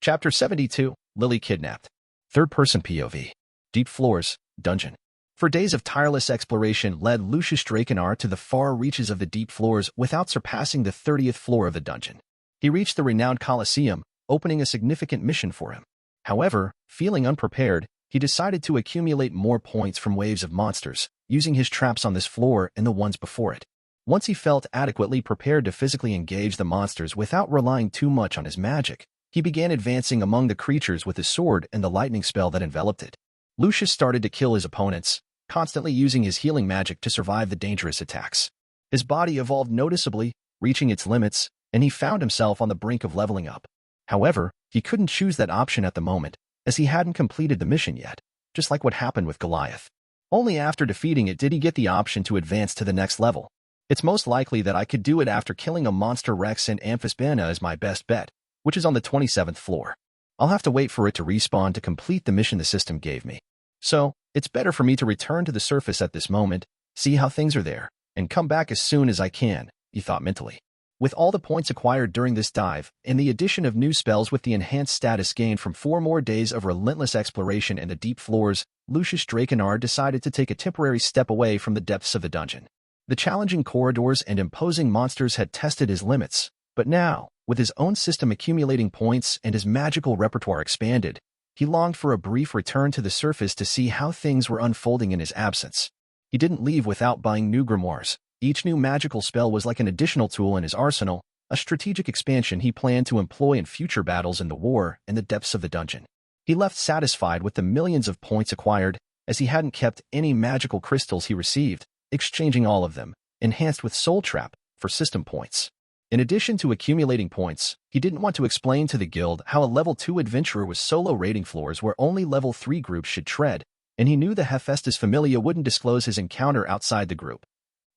Chapter 72, Lily Kidnapped. Third-person POV. Deep Floors, Dungeon. For days of tireless exploration led Lucius Draconar to the far reaches of the deep floors without surpassing the 30th floor of the dungeon. He reached the renowned Coliseum, opening a significant mission for him. However, feeling unprepared, he decided to accumulate more points from waves of monsters, using his traps on this floor and the ones before it. Once he felt adequately prepared to physically engage the monsters without relying too much on his magic, he began advancing among the creatures with his sword and the lightning spell that enveloped it. Lucius started to kill his opponents, constantly using his healing magic to survive the dangerous attacks. His body evolved noticeably, reaching its limits, and he found himself on the brink of leveling up. However, he couldn't choose that option at the moment, as he hadn't completed the mission yet, just like what happened with Goliath. Only after defeating it did he get the option to advance to the next level. It's most likely that I could do it after killing a monster Rex, and Amphisbaena is my best bet, which is on the 27th floor. I'll have to wait for it to respawn to complete the mission the system gave me. So, it's better for me to return to the surface at this moment, see how things are there, and come back as soon as I can, he thought mentally. With all the points acquired during this dive, and the addition of new spells with the enhanced status gained from 4 more days of relentless exploration in the deep floors, Lucius Draconar decided to take a temporary step away from the depths of the dungeon. The challenging corridors and imposing monsters had tested his limits, but now, with his own system accumulating points and his magical repertoire expanded, he longed for a brief return to the surface to see how things were unfolding in his absence. He didn't leave without buying new grimoires. Each new magical spell was like an additional tool in his arsenal, a strategic expansion he planned to employ in future battles in the war and the depths of the dungeon. He left satisfied with the millions of points acquired, as he hadn't kept any magical crystals he received, exchanging all of them, enhanced with Soul Trap, for system points. In addition to accumulating points, he didn't want to explain to the guild how a level 2 adventurer with solo raiding floors where only level 3 groups should tread, and he knew the Hephaestus Familia wouldn't disclose his encounter outside the group,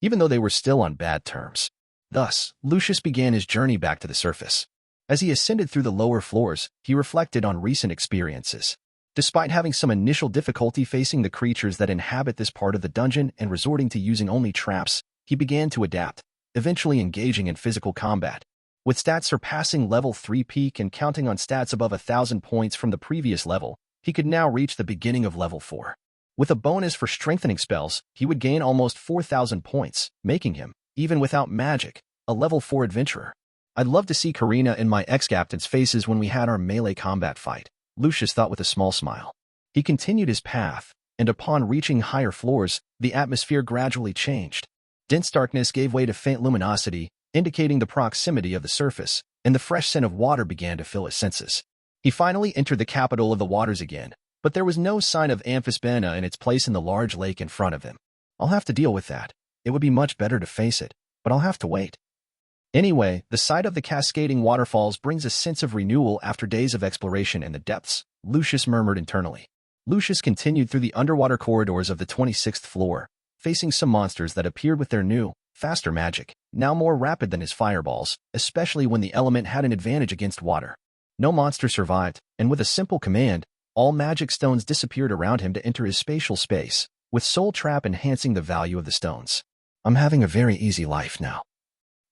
even though they were still on bad terms. Thus, Lucius began his journey back to the surface. As he ascended through the lower floors, he reflected on recent experiences. Despite having some initial difficulty facing the creatures that inhabit this part of the dungeon and resorting to using only traps, he began to adapt, eventually engaging in physical combat. With stats surpassing level 3 peak and counting on stats above 1,000 points from the previous level, he could now reach the beginning of level 4. With a bonus for strengthening spells, he would gain almost 4,000 points, making him, even without magic, a level 4 adventurer. I'd love to see Karina and my ex-captain's faces when we had our melee combat fight, Lucius thought with a small smile. He continued his path, and upon reaching higher floors, the atmosphere gradually changed. Dense darkness gave way to faint luminosity, indicating the proximity of the surface, and the fresh scent of water began to fill his senses. He finally entered the capital of the waters again, but there was no sign of Amphisbaena in its place in the large lake in front of him. I'll have to deal with that. It would be much better to face it, but I'll have to wait. Anyway, the sight of the cascading waterfalls brings a sense of renewal after days of exploration in the depths, Lucius murmured internally. Lucius continued through the underwater corridors of the 26th floor, facing some monsters that appeared with their new, faster magic, now more rapid than his fireballs, especially when the element had an advantage against water. No monster survived, and with a simple command, all magic stones disappeared around him to enter his spatial space, with Soul Trap enhancing the value of the stones. I'm having a very easy life now.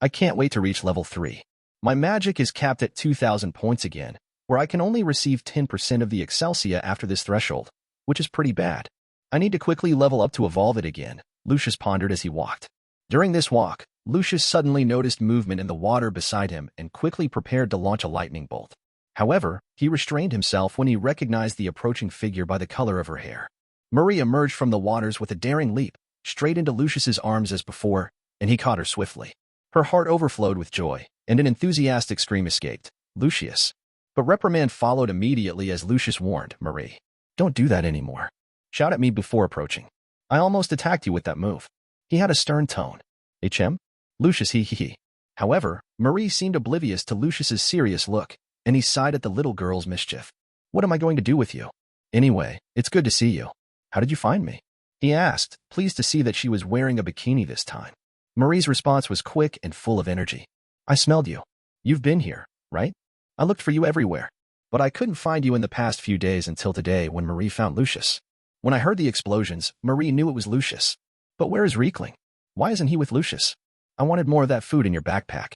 I can't wait to reach level 3. My magic is capped at 2,000 points again, where I can only receive 10% of the Excelsia after this threshold, which is pretty bad. I need to quickly level up to evolve it again, Lucius pondered as he walked. During this walk, Lucius suddenly noticed movement in the water beside him and quickly prepared to launch a lightning bolt. However, he restrained himself when he recognized the approaching figure by the color of her hair. Marie emerged from the waters with a daring leap, straight into Lucius's arms as before, and he caught her swiftly. Her heart overflowed with joy, and an enthusiastic scream escaped. Lucius. But reprimand followed immediately as Lucius warned Marie. Don't do that anymore. Shout at me before approaching. I almost attacked you with that move. He had a stern tone. HM? Lucius he. However, Marie seemed oblivious to Lucius's serious look, and he sighed at the little girl's mischief. What am I going to do with you? Anyway, it's good to see you. How did you find me? He asked, pleased to see that she was wearing a bikini this time. Marie's response was quick and full of energy. I smelled you. You've been here, right? I looked for you everywhere. But I couldn't find you in the past few days until today when Marie found Lucius. When I heard the explosions, Marie knew it was Lucius. But where is Riekling? Why isn't he with Lucius? I wanted more of that food in your backpack.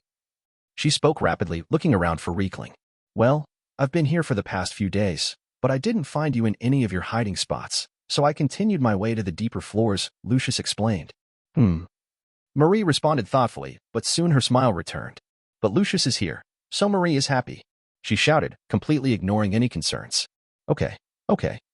She spoke rapidly, looking around for Riekling. Well, I've been here for the past few days, but I didn't find you in any of your hiding spots, so I continued my way to the deeper floors, Lucius explained. Marie responded thoughtfully, but soon her smile returned. But Lucius is here, so Marie is happy. She shouted, completely ignoring any concerns. Okay,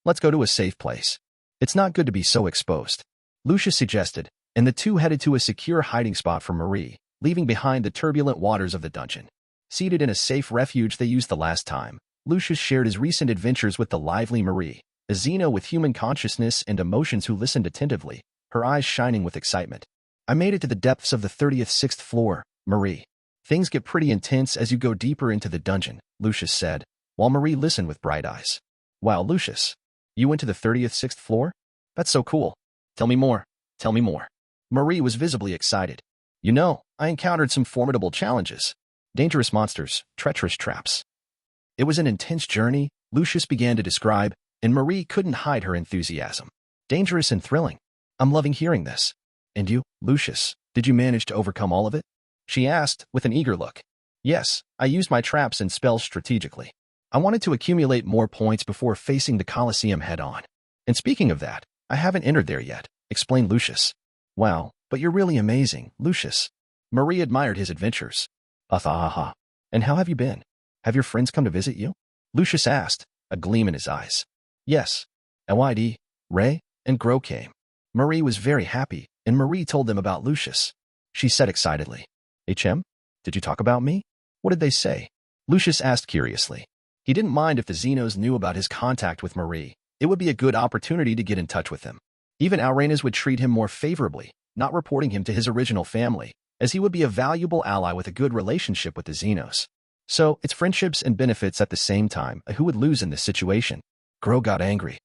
let's go to a safe place. It's not good to be so exposed, Lucius suggested, and the two headed to a secure hiding spot for Marie, leaving behind the turbulent waters of the dungeon. Seated in a safe refuge they used the last time, Lucius shared his recent adventures with the lively Marie, a Xeno with human consciousness and emotions who listened attentively, her eyes shining with excitement. I made it to the depths of the 36th floor, Marie. Things get pretty intense as you go deeper into the dungeon, Lucius said, while Marie listened with bright eyes. Wow, Lucius, you went to the 36th floor? That's so cool. Tell me more. Marie was visibly excited. You know, I encountered some formidable challenges. Dangerous monsters, treacherous traps. It was an intense journey, Lucius began to describe, and Marie couldn't hide her enthusiasm. Dangerous and thrilling. I'm loving hearing this. And you, Lucius, did you manage to overcome all of it? She asked, with an eager look. Yes, I used my traps and spells strategically. I wanted to accumulate more points before facing the Coliseum head-on. And speaking of that, I haven't entered there yet, explained Lucius. Wow, but you're really amazing, Lucius. Marie admired his adventures. Athahaha. And how have you been? Have your friends come to visit you? Lucius asked, a gleam in his eyes. Yes. Lyd, Ray, and Gro came. Marie was very happy, and Marie told them about Lucius. She said excitedly. HM? Did you talk about me? What did they say? Lucius asked curiously. He didn't mind if the Xenos knew about his contact with Marie. It would be a good opportunity to get in touch with him. Even Alrenas would treat him more favorably, not reporting him to his original family, as he would be a valuable ally with a good relationship with the Xenos. So, it's friendships and benefits at the same time. Who would lose in this situation? Gro got angry.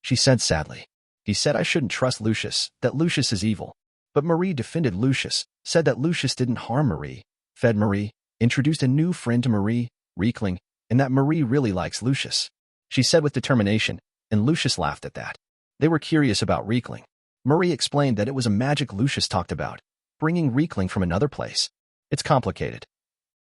She said sadly. He said I shouldn't trust Lucius, that Lucius is evil. But Marie defended Lucius, said that Lucius didn't harm Marie, fed Marie, introduced a new friend to Marie, Riekling, and that Marie really likes Lucius. She said with determination, and Lucius laughed at that. They were curious about Riekling. Marie explained that it was a magic Lucius talked about, bringing Riekling from another place. It's complicated.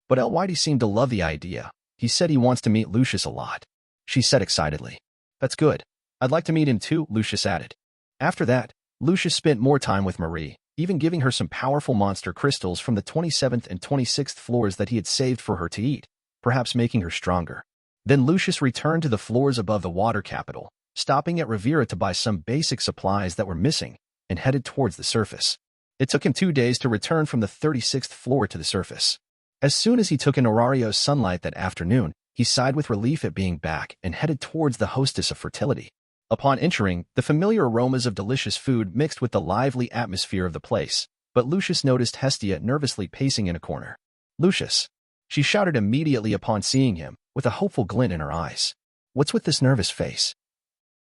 But Lyd seemed to love the idea. He said he wants to meet Lucius a lot. She said excitedly. That's good. I'd like to meet him too, Lucius added. After that, Lucius spent more time with Marie, even giving her some powerful monster crystals from the 27th and 26th floors that he had saved for her to eat, perhaps making her stronger. Then Lucius returned to the floors above the water capital, stopping at Riveria to buy some basic supplies that were missing, and headed towards the surface. It took him 2 days to return from the 36th floor to the surface. As soon as he took in Orario's sunlight that afternoon, he sighed with relief at being back and headed towards the hostess of fertility. Upon entering, the familiar aromas of delicious food mixed with the lively atmosphere of the place, but Lucius noticed Hestia nervously pacing in a corner. Lucius! She shouted immediately upon seeing him, with a hopeful glint in her eyes. What's with this nervous face?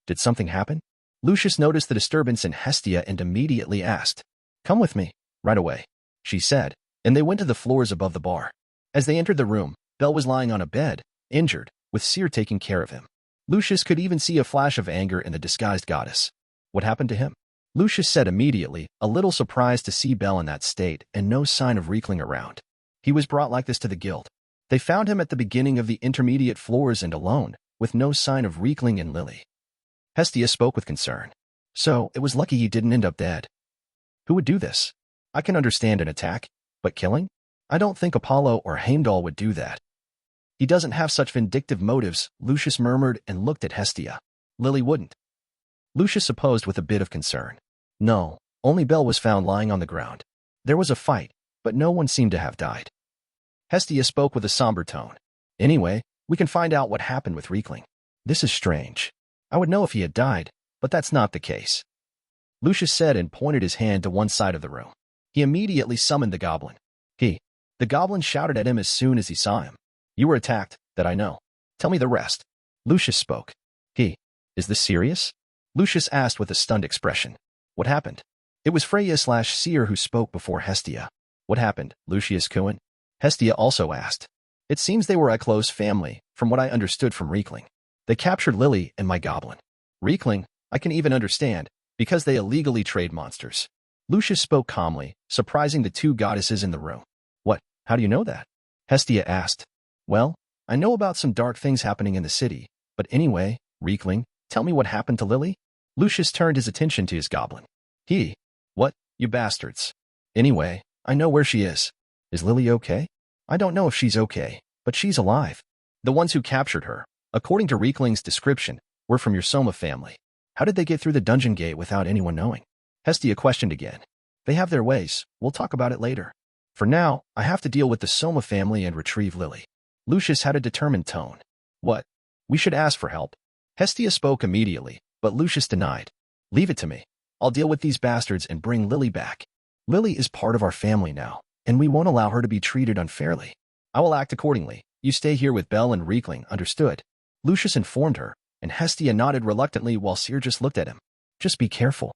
Did something happen? Lucius noticed the disturbance in Hestia and immediately asked. Come with me, right away, she said, and they went to the floors above the bar. As they entered the room, Bel was lying on a bed, injured, with Seer taking care of him. Lucius could even see a flash of anger in the disguised goddess. What happened to him? Lucius said immediately, a little surprised to see Bel in that state and no sign of Riekling around. He was brought like this to the guild. They found him at the beginning of the intermediate floors and alone, with no sign of Riekling and Lily. Hestia spoke with concern. So, it was lucky he didn't end up dead. Who would do this? I can understand an attack, but killing? I don't think Apollo or Heimdall would do that. He doesn't have such vindictive motives, Lucius murmured and looked at Hestia. Lily wouldn't. Lucius opposed with a bit of concern. No, only Bel was found lying on the ground. There was a fight, but no one seemed to have died. Hestia spoke with a somber tone. Anyway, we can find out what happened with Riekling. This is strange. I would know if he had died, but that's not the case. Lucius said and pointed his hand to one side of the room. He immediately summoned the goblin. The goblin shouted at him as soon as he saw him. You were attacked, that I know. Tell me the rest. Lucius spoke. Is this serious? Lucius asked with a stunned expression. What happened? It was Freya/Seer who spoke before Hestia. What happened, Lucius Kuhn? Hestia also asked. It seems they were a close family, from what I understood from Riekling. They captured Lily and my goblin. Riekling, I can even understand, because they illegally trade monsters. Lucius spoke calmly, surprising the two goddesses in the room. What? How do you know that? Hestia asked. Well, I know about some dark things happening in the city, but anyway, Reekling, tell me what happened to Lily? Lucius turned his attention to his goblin. What, you bastards? Anyway, I know where she is. Is Lily okay? I don't know if she's okay, but she's alive. The ones who captured her, according to Reekling's description, were from your Soma family. How did they get through the dungeon gate without anyone knowing? Hestia questioned again. They have their ways. We'll talk about it later. For now, I have to deal with the Soma family and retrieve Lily. Lucius had a determined tone. What? We should ask for help. Hestia spoke immediately, but Lucius denied. Leave it to me. I'll deal with these bastards and bring Lily back. Lily is part of our family now, and we won't allow her to be treated unfairly. I will act accordingly. You stay here with Belle and Reekling, understood? Lucius informed her, and Hestia nodded reluctantly while Seer just looked at him. Just be careful,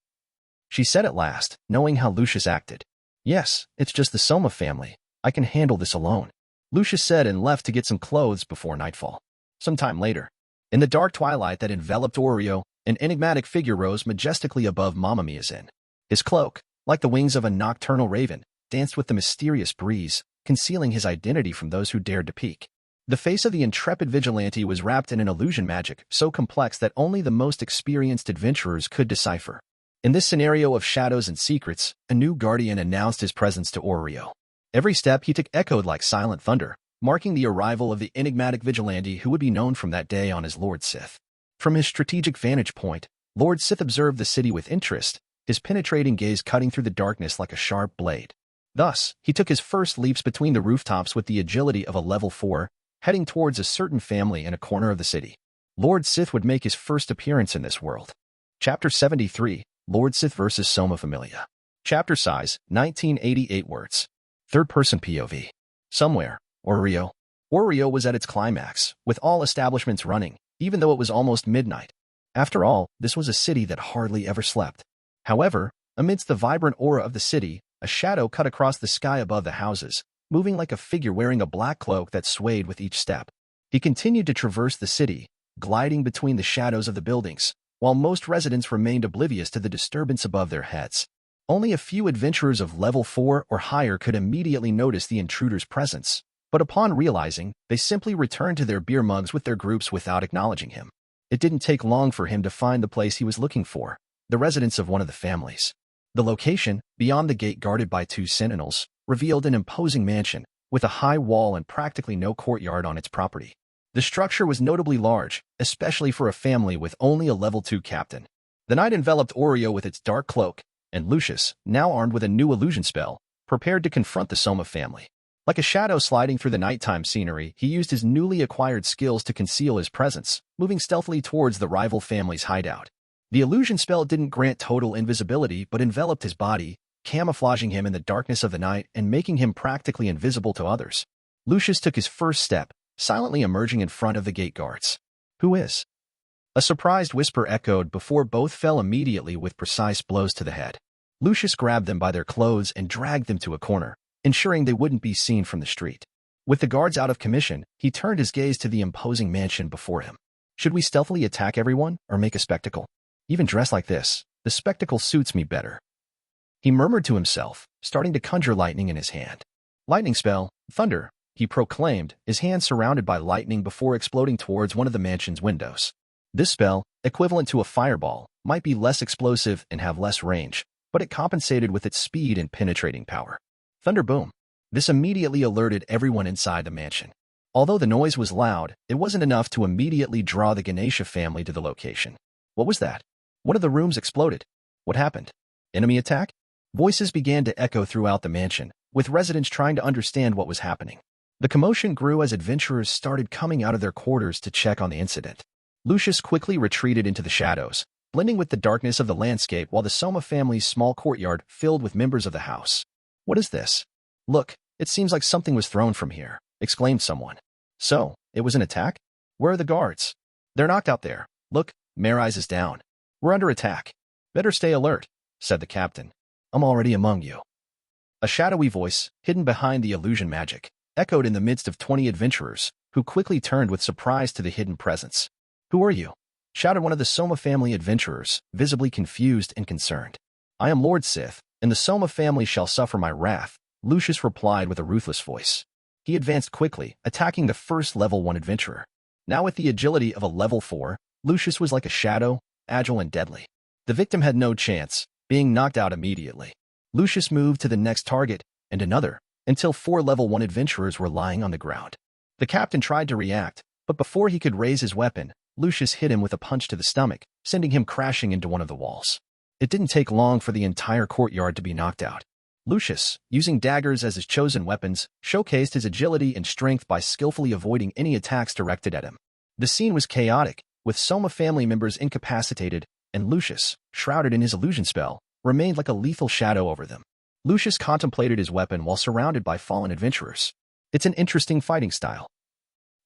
she said at last, knowing how Lucius acted. Yes, it's just the Soma family. I can handle this alone, Lucius said and left to get some clothes before nightfall. Sometime later, in the dark twilight that enveloped Orario, an enigmatic figure rose majestically above Mamma Mia's inn. His cloak, like the wings of a nocturnal raven, danced with the mysterious breeze, concealing his identity from those who dared to peek. The face of the intrepid vigilante was wrapped in an illusion magic so complex that only the most experienced adventurers could decipher. In this scenario of shadows and secrets, a new guardian announced his presence to Orario. Every step he took echoed like silent thunder, marking the arrival of the enigmatic vigilante who would be known from that day on as Lord Sith. From his strategic vantage point, Lord Sith observed the city with interest, his penetrating gaze cutting through the darkness like a sharp blade. Thus, he took his first leaps between the rooftops with the agility of a level 4, heading towards a certain family in a corner of the city. Lord Sith would make his first appearance in this world. Chapter 73, Lord Sith vs. Soma Familia. Chapter size, 1988 words. Third-person POV. Somewhere, Orario. Orario was at its climax, with all establishments running, even though it was almost midnight. After all, this was a city that hardly ever slept. However, amidst the vibrant aura of the city, a shadow cut across the sky above the houses, moving like a figure wearing a black cloak that swayed with each step. He continued to traverse the city, gliding between the shadows of the buildings, while most residents remained oblivious to the disturbance above their heads. Only a few adventurers of level 4 or higher could immediately notice the intruder's presence, but upon realizing, they simply returned to their beer mugs with their groups without acknowledging him. It didn't take long for him to find the place he was looking for, the residence of one of the families. The location, beyond the gate guarded by 2 sentinels, revealed an imposing mansion, with a high wall and practically no courtyard on its property. The structure was notably large, especially for a family with only a level 2 captain. The night enveloped Orario with its dark cloak, and Lucius, now armed with a new illusion spell, prepared to confront the Soma family. Like a shadow sliding through the nighttime scenery, he used his newly acquired skills to conceal his presence, moving stealthily towards the rival family's hideout. The illusion spell didn't grant total invisibility but enveloped his body, camouflaging him in the darkness of the night and making him practically invisible to others. Lucius took his first step, silently emerging in front of the gate guards. Who is? A surprised whisper echoed before both fell immediately with precise blows to the head. Lucius grabbed them by their clothes and dragged them to a corner, ensuring they wouldn't be seen from the street. With the guards out of commission, he turned his gaze to the imposing mansion before him. Should we stealthily attack everyone or make a spectacle? Even dressed like this, the spectacle suits me better. He murmured to himself, starting to conjure lightning in his hand. Lightning spell, thunder, he proclaimed, his hand surrounded by lightning before exploding towards one of the mansion's windows. This spell, equivalent to a fireball, might be less explosive and have less range, but it compensated with its speed and penetrating power. Thunder boom. This immediately alerted everyone inside the mansion. Although the noise was loud, it wasn't enough to immediately draw the Ganesha family to the location. What was that? One of the rooms exploded. What happened? Enemy attack? Voices began to echo throughout the mansion, with residents trying to understand what was happening. The commotion grew as adventurers started coming out of their quarters to check on the incident. Lucius quickly retreated into the shadows, blending with the darkness of the landscape while the Soma family's small courtyard filled with members of the house. What is this? Look, it seems like something was thrown from here, exclaimed someone. So, it was an attack? Where are the guards? They're knocked out there. Look, Marais is down. We're under attack. Better stay alert, said the captain. I'm already among you. A shadowy voice, hidden behind the illusion magic, echoed in the midst of 20 adventurers, who quickly turned with surprise to the hidden presence. Who are you? Shouted one of the Soma family adventurers, visibly confused and concerned. I am Lord Sith, and the Soma family shall suffer my wrath, Lucius replied with a ruthless voice. He advanced quickly, attacking the first level 1 adventurer. Now with the agility of a level 4, Lucius was like a shadow, agile and deadly. The victim had no chance, being knocked out immediately. Lucius moved to the next target, and another, until 4 level 1 adventurers were lying on the ground. The captain tried to react, but before he could raise his weapon, Lucius hit him with a punch to the stomach, sending him crashing into one of the walls. It didn't take long for the entire courtyard to be knocked out. Lucius, using daggers as his chosen weapons, showcased his agility and strength by skillfully avoiding any attacks directed at him. The scene was chaotic, with Soma family members incapacitated, and Lucius, shrouded in his illusion spell, remained like a lethal shadow over them. Lucius contemplated his weapon while surrounded by fallen adventurers. It's an interesting fighting style.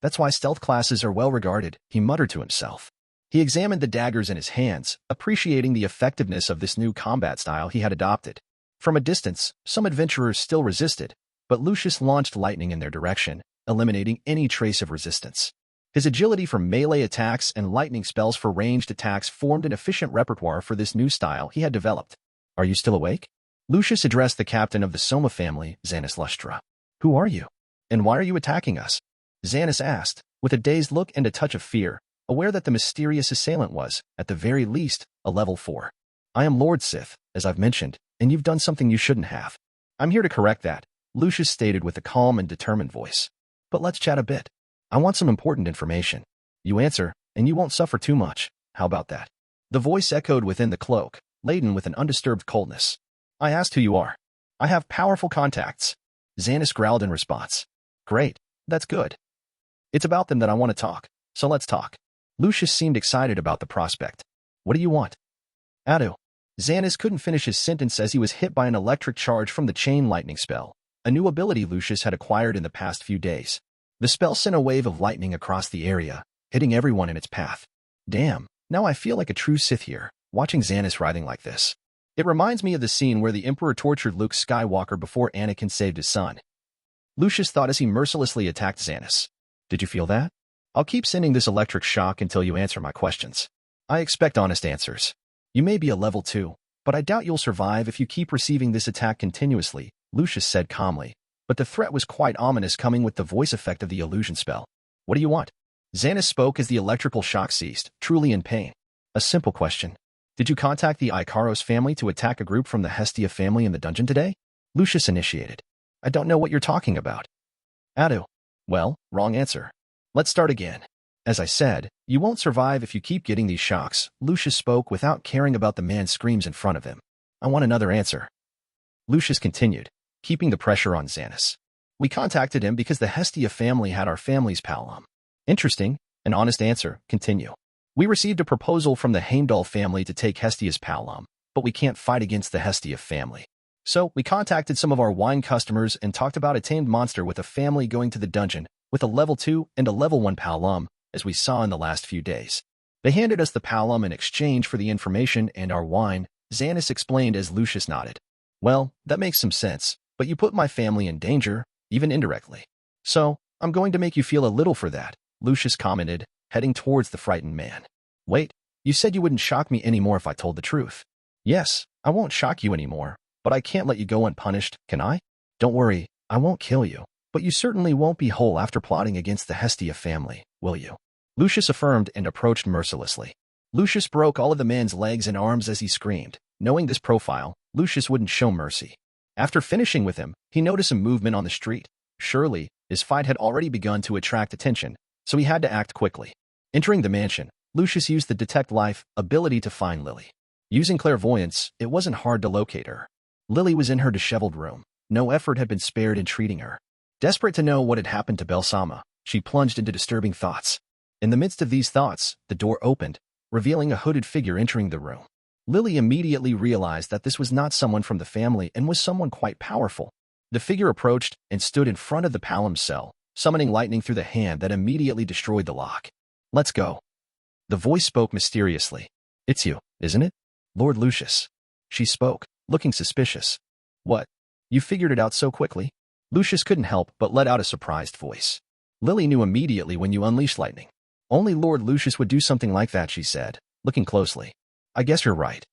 That's why stealth classes are well regarded, he muttered to himself. He examined the daggers in his hands, appreciating the effectiveness of this new combat style he had adopted. From a distance, some adventurers still resisted, but Lucius launched lightning in their direction, eliminating any trace of resistance. His agility for melee attacks and lightning spells for ranged attacks formed an efficient repertoire for this new style he had developed. Are you still awake? Lucius addressed the captain of the Soma family, Xanis Lustra. Who are you? And why are you attacking us? Xanis asked, with a dazed look and a touch of fear, aware that the mysterious assailant was, at the very least, a level 4. I am Lord Sith, as I've mentioned, and you've done something you shouldn't have. I'm here to correct that, Lucius stated with a calm and determined voice. But let's chat a bit. I want some important information. You answer, and you won't suffer too much. How about that? The voice echoed within the cloak, laden with an undisturbed coldness. I asked who you are. I have powerful contacts. Xanis growled in response. Great, that's good. It's about them that I want to talk, so let's talk. Lucius seemed excited about the prospect. What do you want? Adu. Xanis couldn't finish his sentence as he was hit by an electric charge from the chain lightning spell, a new ability Lucius had acquired in the past few days. The spell sent a wave of lightning across the area, hitting everyone in its path. Damn, now I feel like a true Sith here, watching Xanis writhing like this. It reminds me of the scene where the Emperor tortured Luke Skywalker before Anakin saved his son. Lucius thought as he mercilessly attacked Xanis. Did you feel that? I'll keep sending this electric shock until you answer my questions. I expect honest answers. You may be a level 2, but I doubt you'll survive if you keep receiving this attack continuously, Lucius said calmly, but the threat was quite ominous coming with the voice effect of the illusion spell. What do you want? Xanis spoke as the electrical shock ceased, truly in pain. A simple question. Did you contact the Ikaros family to attack a group from the Hestia family in the dungeon today? Lucius initiated. I don't know what you're talking about. Adu. Well, wrong answer. Let's start again. As I said, you won't survive if you keep getting these shocks, Lucius spoke without caring about the man's screams in front of him. I want another answer. Lucius continued, keeping the pressure on Xanis. We contacted him because the Hestia family had our family's palom. Interesting, an honest answer, continue. We received a proposal from the Heimdall family to take Hestia's palom, but we can't fight against the Hestia family. So, we contacted some of our wine customers and talked about a tamed monster with a family going to the dungeon with a level 2 and a level 1 palom, as we saw in the last few days. They handed us the palom in exchange for the information and our wine, Xanis explained as Lucius nodded. Well, that makes some sense, but you put my family in danger, even indirectly. So, I'm going to make you feel a little for that, Lucius commented, heading towards the frightened man. Wait, you said you wouldn't shock me anymore if I told the truth. Yes, I won't shock you anymore, but I can't let you go unpunished, can I? Don't worry, I won't kill you, but you certainly won't be whole after plotting against the Hestia family, will you? Lucius affirmed and approached mercilessly. Lucius broke all of the man's legs and arms as he screamed. Knowing this profile, Lucius wouldn't show mercy. After finishing with him, he noticed a movement on the street. Surely, his fight had already begun to attract attention, so he had to act quickly. Entering the mansion, Lucius used the Detect Life ability to find Lily. Using clairvoyance, it wasn't hard to locate her. Lily was in her disheveled room. No effort had been spared in treating her. Desperate to know what had happened to Belsama, she plunged into disturbing thoughts. In the midst of these thoughts, the door opened, revealing a hooded figure entering the room. Lily immediately realized that this was not someone from the family and was someone quite powerful. The figure approached and stood in front of the palom cell, summoning lightning through the hand that immediately destroyed the lock. Let's go. The voice spoke mysteriously. It's you, isn't it? Lord Lucius. She spoke, looking suspicious. What? You figured it out so quickly? Lucius couldn't help but let out a surprised voice. Lily knew immediately when you unleashed lightning. Only Lord Lucius would do something like that, she said, looking closely. I guess you're right,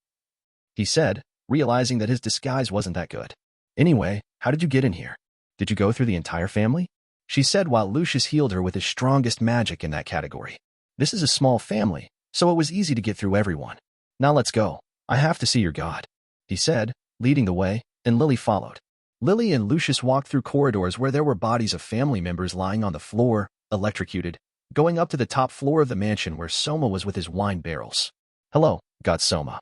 he said, realizing that his disguise wasn't that good. Anyway, how did you get in here? Did you go through the entire family? she said while Lucius healed her with his strongest magic in that category. This is a small family, so it was easy to get through everyone. Now let's go. I have to see your god, he said, leading the way, and Lily followed. Lily and Lucius walked through corridors where there were bodies of family members lying on the floor, electrocuted, going up to the top floor of the mansion where Soma was with his wine barrels. Hello, God Soma.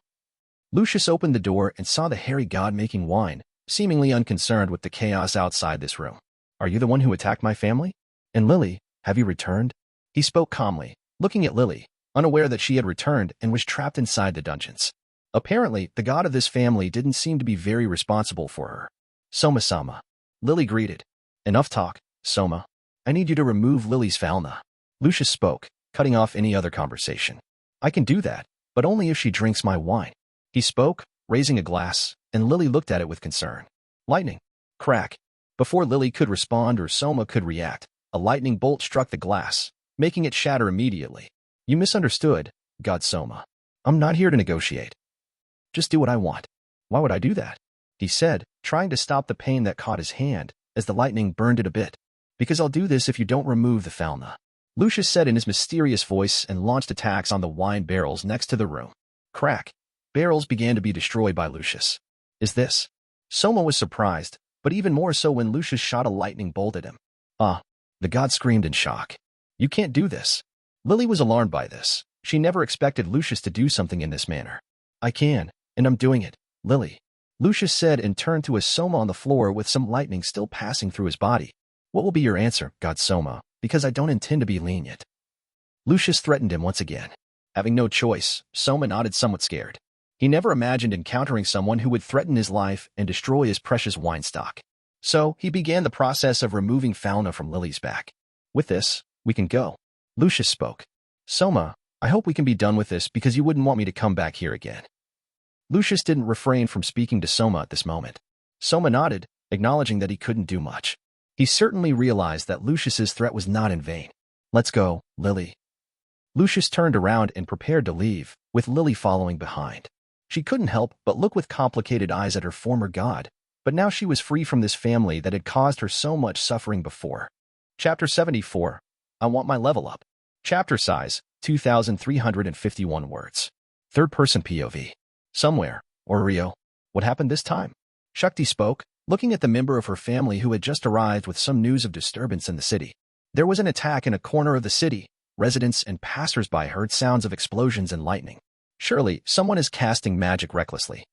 Lucius opened the door and saw the hairy god making wine, seemingly unconcerned with the chaos outside this room. Are you the one who attacked my family? And Lily, have you returned? He spoke calmly, looking at Lily, unaware that she had returned and was trapped inside the dungeons. Apparently, the god of this family didn't seem to be very responsible for her. Soma-sama. Lily greeted. Enough talk, Soma. I need you to remove Lily's falna. Lucius spoke, cutting off any other conversation. I can do that, but only if she drinks my wine. He spoke, raising a glass, and Lily looked at it with concern. Lightning. Crack. Before Lily could respond or Soma could react, a lightning bolt struck the glass, making it shatter immediately. You misunderstood, God Soma. I'm not here to negotiate. Just do what I want. Why would I do that? He said, trying to stop the pain that caught his hand, as the lightning burned it a bit. Because I'll do this if you don't remove the falna. Lucius said in his mysterious voice and launched attacks on the wine barrels next to the room. Crack. Barrels began to be destroyed by Lucius. Is this? Soma was surprised, but even more so when Lucius shot a lightning bolt at him. The god screamed in shock. You can't do this. Lily was alarmed by this. She never expected Lucius to do something in this manner. I can, and I'm doing it, Lily. Lucius said and turned to a Soma on the floor with some lightning still passing through his body. What will be your answer, God Soma, because I don't intend to be lenient. Lucius threatened him once again. Having no choice, Soma nodded somewhat scared. He never imagined encountering someone who would threaten his life and destroy his precious wine stock. So, he began the process of removing fauna from Lily's back. With this, we can go. Lucius spoke. Soma, I hope we can be done with this because you wouldn't want me to come back here again. Lucius didn't refrain from speaking to Soma at this moment. Soma nodded, acknowledging that he couldn't do much. He certainly realized that Lucius's threat was not in vain. Let's go, Lily. Lucius turned around and prepared to leave, with Lily following behind. She couldn't help but look with complicated eyes at her former god, but now she was free from this family that had caused her so much suffering before. Chapter 74. I want my level up. Chapter size, 2,351 words. Third-person POV. Somewhere, Orario. What happened this time? Shakti spoke, looking at the member of her family who had just arrived with some news of disturbance in the city. There was an attack in a corner of the city. Residents and passers-by heard sounds of explosions and lightning. Surely, someone is casting magic recklessly,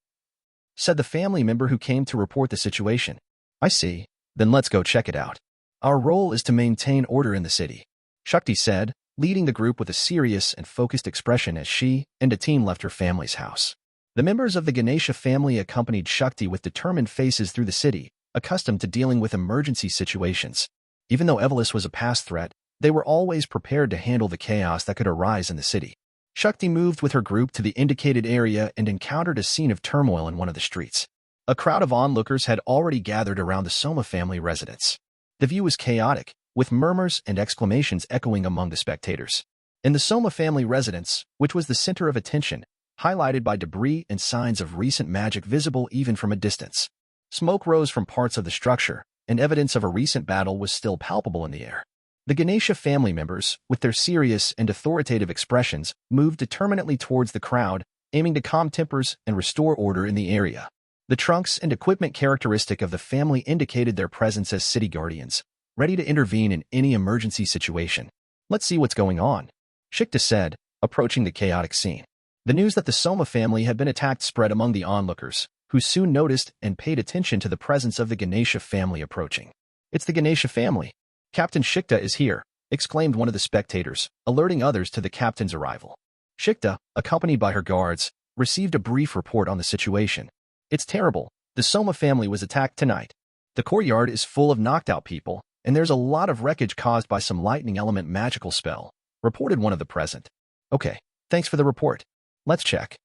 said the family member who came to report the situation. I see. Then let's go check it out. Our role is to maintain order in the city, Shakti said, leading the group with a serious and focused expression as she and a team left her family's house. The members of the Ganesha family accompanied Shakti with determined faces through the city, accustomed to dealing with emergency situations. Even though Evelys was a past threat, they were always prepared to handle the chaos that could arise in the city. Shakti moved with her group to the indicated area and encountered a scene of turmoil in one of the streets. A crowd of onlookers had already gathered around the Soma family residence. The view was chaotic, with murmurs and exclamations echoing among the spectators. In the Soma family residence, which was the center of attention, highlighted by debris and signs of recent magic visible even from a distance. Smoke rose from parts of the structure, and evidence of a recent battle was still palpable in the air. The Ganesha family members, with their serious and authoritative expressions, moved determinedly towards the crowd, aiming to calm tempers and restore order in the area. The trunks and equipment characteristic of the family indicated their presence as city guardians, ready to intervene in any emergency situation. Let's see what's going on, Shikta said, approaching the chaotic scene. The news that the Soma family had been attacked spread among the onlookers, who soon noticed and paid attention to the presence of the Ganesha family approaching. It's the Ganesha family. Captain Shikta is here, exclaimed one of the spectators, alerting others to the captain's arrival. Shikta, accompanied by her guards, received a brief report on the situation. It's terrible. The Soma family was attacked tonight. The courtyard is full of knocked-out people, and there's a lot of wreckage caused by some lightning element magical spell, reported one of the present. Okay, thanks for the report. Let's check,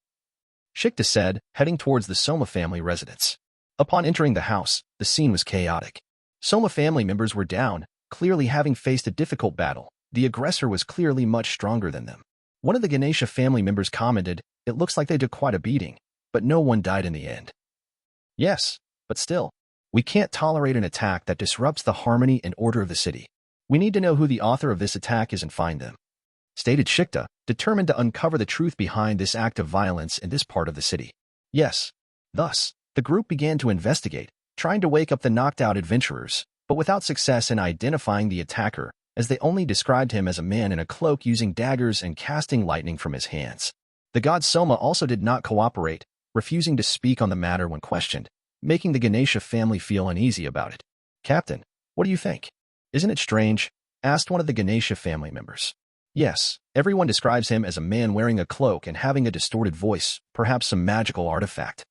Shikta said, heading towards the Soma family residence. Upon entering the house, the scene was chaotic. Soma family members were down, clearly having faced a difficult battle. The aggressor was clearly much stronger than them. One of the Ganesha family members commented, "It looks like they took quite a beating, but no one died in the end." Yes, but still, we can't tolerate an attack that disrupts the harmony and order of the city. We need to know who the author of this attack is and find them," stated Shikta, determined to uncover the truth behind this act of violence in this part of the city. Yes. Thus, the group began to investigate, trying to wake up the knocked-out adventurers, but without success in identifying the attacker, as they only described him as a man in a cloak using daggers and casting lightning from his hands. The god Soma also did not cooperate, refusing to speak on the matter when questioned, making the Ganesha family feel uneasy about it. "Captain, what do you think? Isn't it strange?" asked one of the Ganesha family members. "Yes, everyone describes him as a man wearing a cloak and having a distorted voice, perhaps some magical artifact.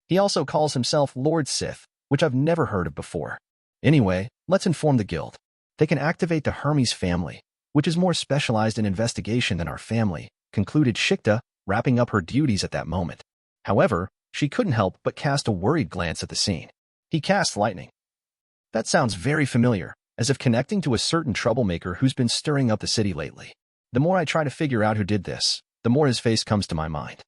He also calls himself Lord Sith, which I've never heard of before. Anyway, let's inform the guild. They can activate the Hermes family, which is more specialized in investigation than our family," concluded Shikta, wrapping up her duties at that moment. However, she couldn't help but cast a worried glance at the scene. He cast lightning. That sounds very familiar, as if connecting to a certain troublemaker who's been stirring up the city lately. The more I try to figure out who did this, the more his face comes to my mind.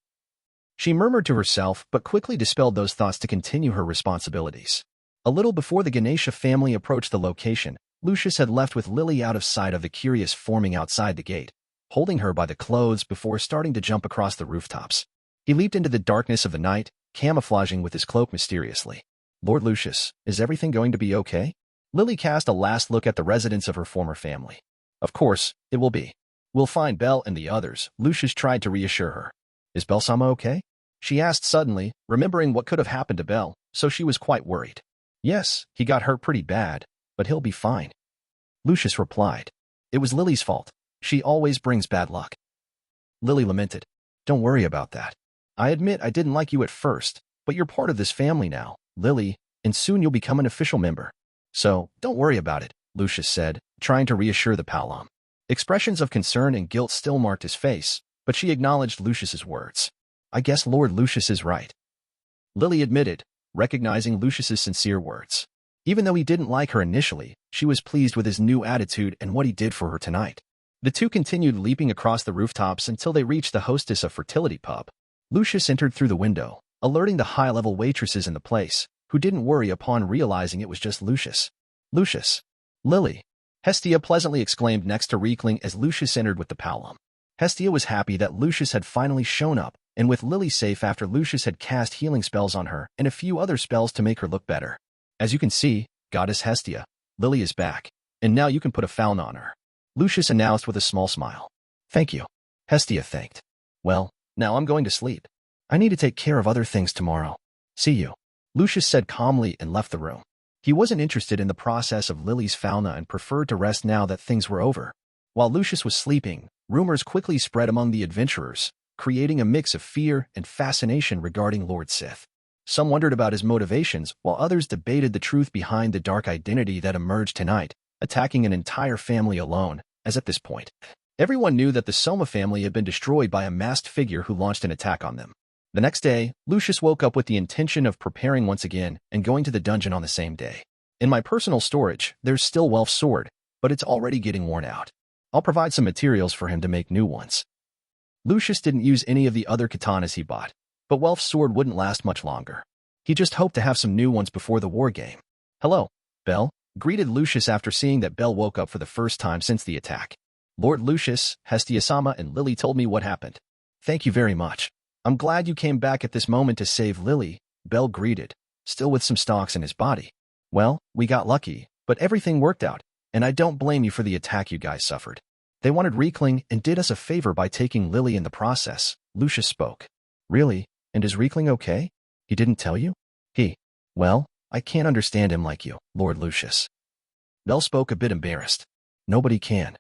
She murmured to herself, but quickly dispelled those thoughts to continue her responsibilities. A little before the Ganesha family approached the location, Lucius had left with Lily out of sight of the curious forming outside the gate, holding her by the clothes before starting to jump across the rooftops. He leaped into the darkness of the night, camouflaging with his cloak mysteriously. "Lord Lucius, is everything going to be okay?" Lily cast a last look at the residence of her former family. "Of course, it will be. We'll find Belle and the others," Lucius tried to reassure her. "Is Belle-sama okay?" she asked suddenly, remembering what could have happened to Belle, so she was quite worried. "Yes, he got hurt pretty bad, but he'll be fine," Lucius replied. "It was Lily's fault. She always brings bad luck." Lily lamented. "Don't worry about that. I admit I didn't like you at first, but you're part of this family now, Lily, and soon you'll become an official member. So, don't worry about it," Lucius said, trying to reassure the Palam. Expressions of concern and guilt still marked his face, but she acknowledged Lucius's words. "I guess Lord Lucius is right," Lily admitted, recognizing Lucius's sincere words. Even though he didn't like her initially, she was pleased with his new attitude and what he did for her tonight. The two continued leaping across the rooftops until they reached the hostess of Fertility Pub. Lucius entered through the window, alerting the high-level waitresses in the place, who didn't worry upon realizing it was just Lucius. "Lucius." "Lily," Hestia pleasantly exclaimed next to Riekling as Lucius entered with the Palam. Hestia was happy that Lucius had finally shown up, and with Lily safe after Lucius had cast healing spells on her and a few other spells to make her look better. "As you can see, Goddess Hestia, Lily is back, and now you can put a fawn on her," Lucius announced with a small smile. "Thank you," Hestia thanked. "Well, now I'm going to sleep. I need to take care of other things tomorrow. See you," Lucius said calmly and left the room. He wasn't interested in the process of Lily's fauna and preferred to rest now that things were over. While Lucius was sleeping, rumors quickly spread among the adventurers, creating a mix of fear and fascination regarding Lord Sith. Some wondered about his motivations, while others debated the truth behind the dark identity that emerged tonight, attacking an entire family alone, as at this point, everyone knew that the Soma family had been destroyed by a masked figure who launched an attack on them. The next day, Lucius woke up with the intention of preparing once again and going to the dungeon on the same day. "In my personal storage, there's still Welf's sword, but it's already getting worn out. I'll provide some materials for him to make new ones." Lucius didn't use any of the other katanas he bought, but Welf's sword wouldn't last much longer. He just hoped to have some new ones before the war game. "Hello, Belle," greeted Lucius after seeing that Belle woke up for the first time since the attack. "Lord Lucius, Hestia-sama, and Lily told me what happened." "Thank you very much. I'm glad you came back at this moment to save Lily," Belle greeted, still with some stalks in his body. "Well, we got lucky, but everything worked out, and I don't blame you for the attack you guys suffered. They wanted Riekling and did us a favor by taking Lily in the process," Lucius spoke. "Really? And is Riekling okay? He didn't tell you?" Well, I can't understand him like you, Lord Lucius." Belle spoke a bit embarrassed. "Nobody can."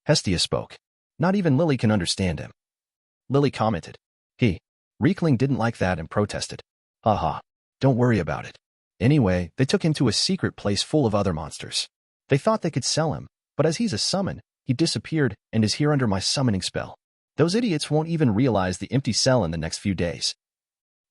Hestia spoke. "Not even Lily can understand him." Lily commented. Riekling didn't like that and protested. "Haha, don't worry about it. Anyway, they took him to a secret place full of other monsters. They thought they could sell him, but as he's a summon, he disappeared and is here under my summoning spell. Those idiots won't even realize the empty cell in the next few days."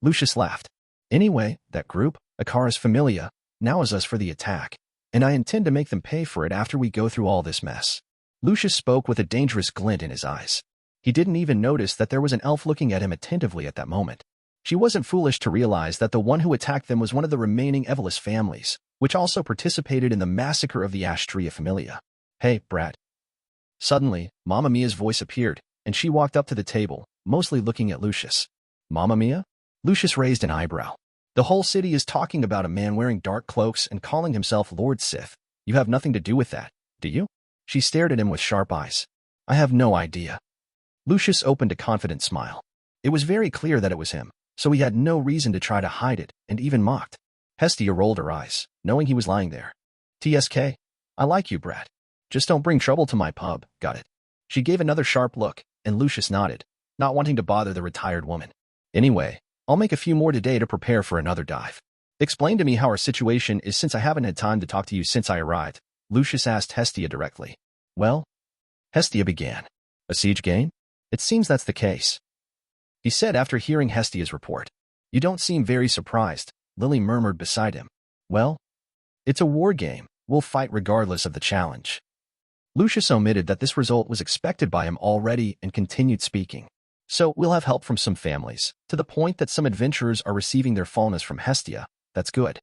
Lucius laughed. "Anyway, that group, Akara's Familia, now is us for the attack, and I intend to make them pay for it after we go through all this mess." Lucius spoke with a dangerous glint in his eyes. He didn't even notice that there was an elf looking at him attentively at that moment. She wasn't foolish to realize that the one who attacked them was one of the remaining Evolus families, which also participated in the massacre of the Astria Familia. Hey, brat. Suddenly, Mamma Mia's voice appeared, and she walked up to the table, mostly looking at Lucius. Mamma Mia? Lucius raised an eyebrow. The whole city is talking about a man wearing dark cloaks and calling himself Lord Sith. You have nothing to do with that, do you? She stared at him with sharp eyes. I have no idea. Lucius opened a confident smile. It was very clear that it was him, so he had no reason to try to hide it, and even mocked. Hestia rolled her eyes, knowing he was lying there. TSK, I like you, brat. Just don't bring trouble to my pub, got it? She gave another sharp look, and Lucius nodded, not wanting to bother the retired woman. Anyway, I'll make a few more today to prepare for another dive. Explain to me how our situation is since I haven't had time to talk to you since I arrived, Lucius asked Hestia directly. Well, Hestia began. A siege game? It seems that's the case, he said after hearing Hestia's report. You don't seem very surprised, Lily murmured beside him. Well, it's a war game. We'll fight regardless of the challenge. Lucius omitted that this result was expected by him already and continued speaking. So we'll have help from some families, to the point that some adventurers are receiving their fallness from Hestia. That's good.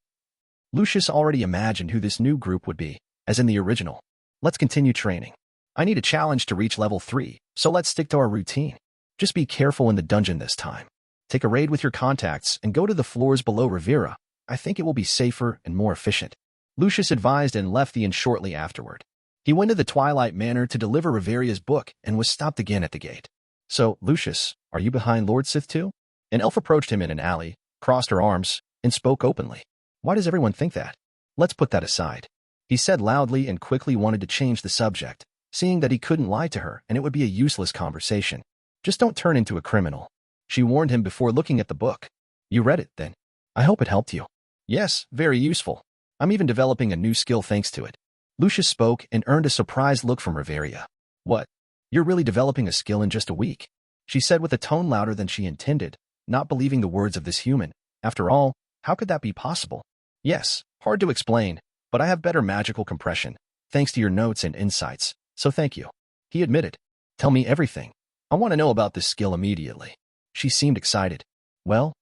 Lucius already imagined who this new group would be, as in the original. Let's continue training. I need a challenge to reach level 3, so let's stick to our routine. Just be careful in the dungeon this time. Take a raid with your contacts and go to the floors below Riveria. I think it will be safer and more efficient. Lucius advised and left the inn shortly afterward. He went to the Twilight Manor to deliver Riveria's book and was stopped again at the gate. So, Lucius, are you behind Lord Sith too? An elf approached him in an alley, crossed her arms, and spoke openly. Why does everyone think that? Let's put that aside. He said loudly and quickly wanted to change the subject, seeing that he couldn't lie to her and it would be a useless conversation. Just don't turn into a criminal. She warned him before looking at the book. You read it, then? I hope it helped you. Yes, very useful. I'm even developing a new skill thanks to it. Lucius spoke and earned a surprised look from Riveria. What? You're really developing a skill in just a week? She said with a tone louder than she intended, not believing the words of this human. After all, how could that be possible? Yes, hard to explain, but I have better magical compression, thanks to your notes and insights, so thank you. He admitted. Tell me everything. I want to know about this skill immediately. She seemed excited. Well?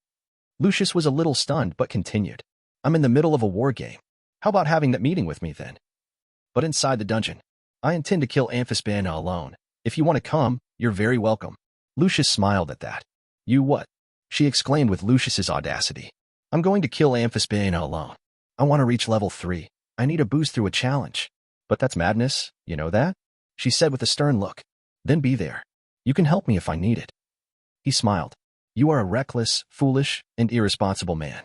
Lucius was a little stunned but continued. I'm in the middle of a war game. How about having that meeting with me then? But inside the dungeon. I intend to kill Amphisbaena alone. If you want to come, you're very welcome. Lucius smiled at that. You what? She exclaimed with Lucius's audacity. I'm going to kill Amphisbaena alone. I want to reach level 3. I need a boost through a challenge. But that's madness, you know that? She said with a stern look. Then be there. You can help me if I need it. He smiled. You are a reckless, foolish, and irresponsible man.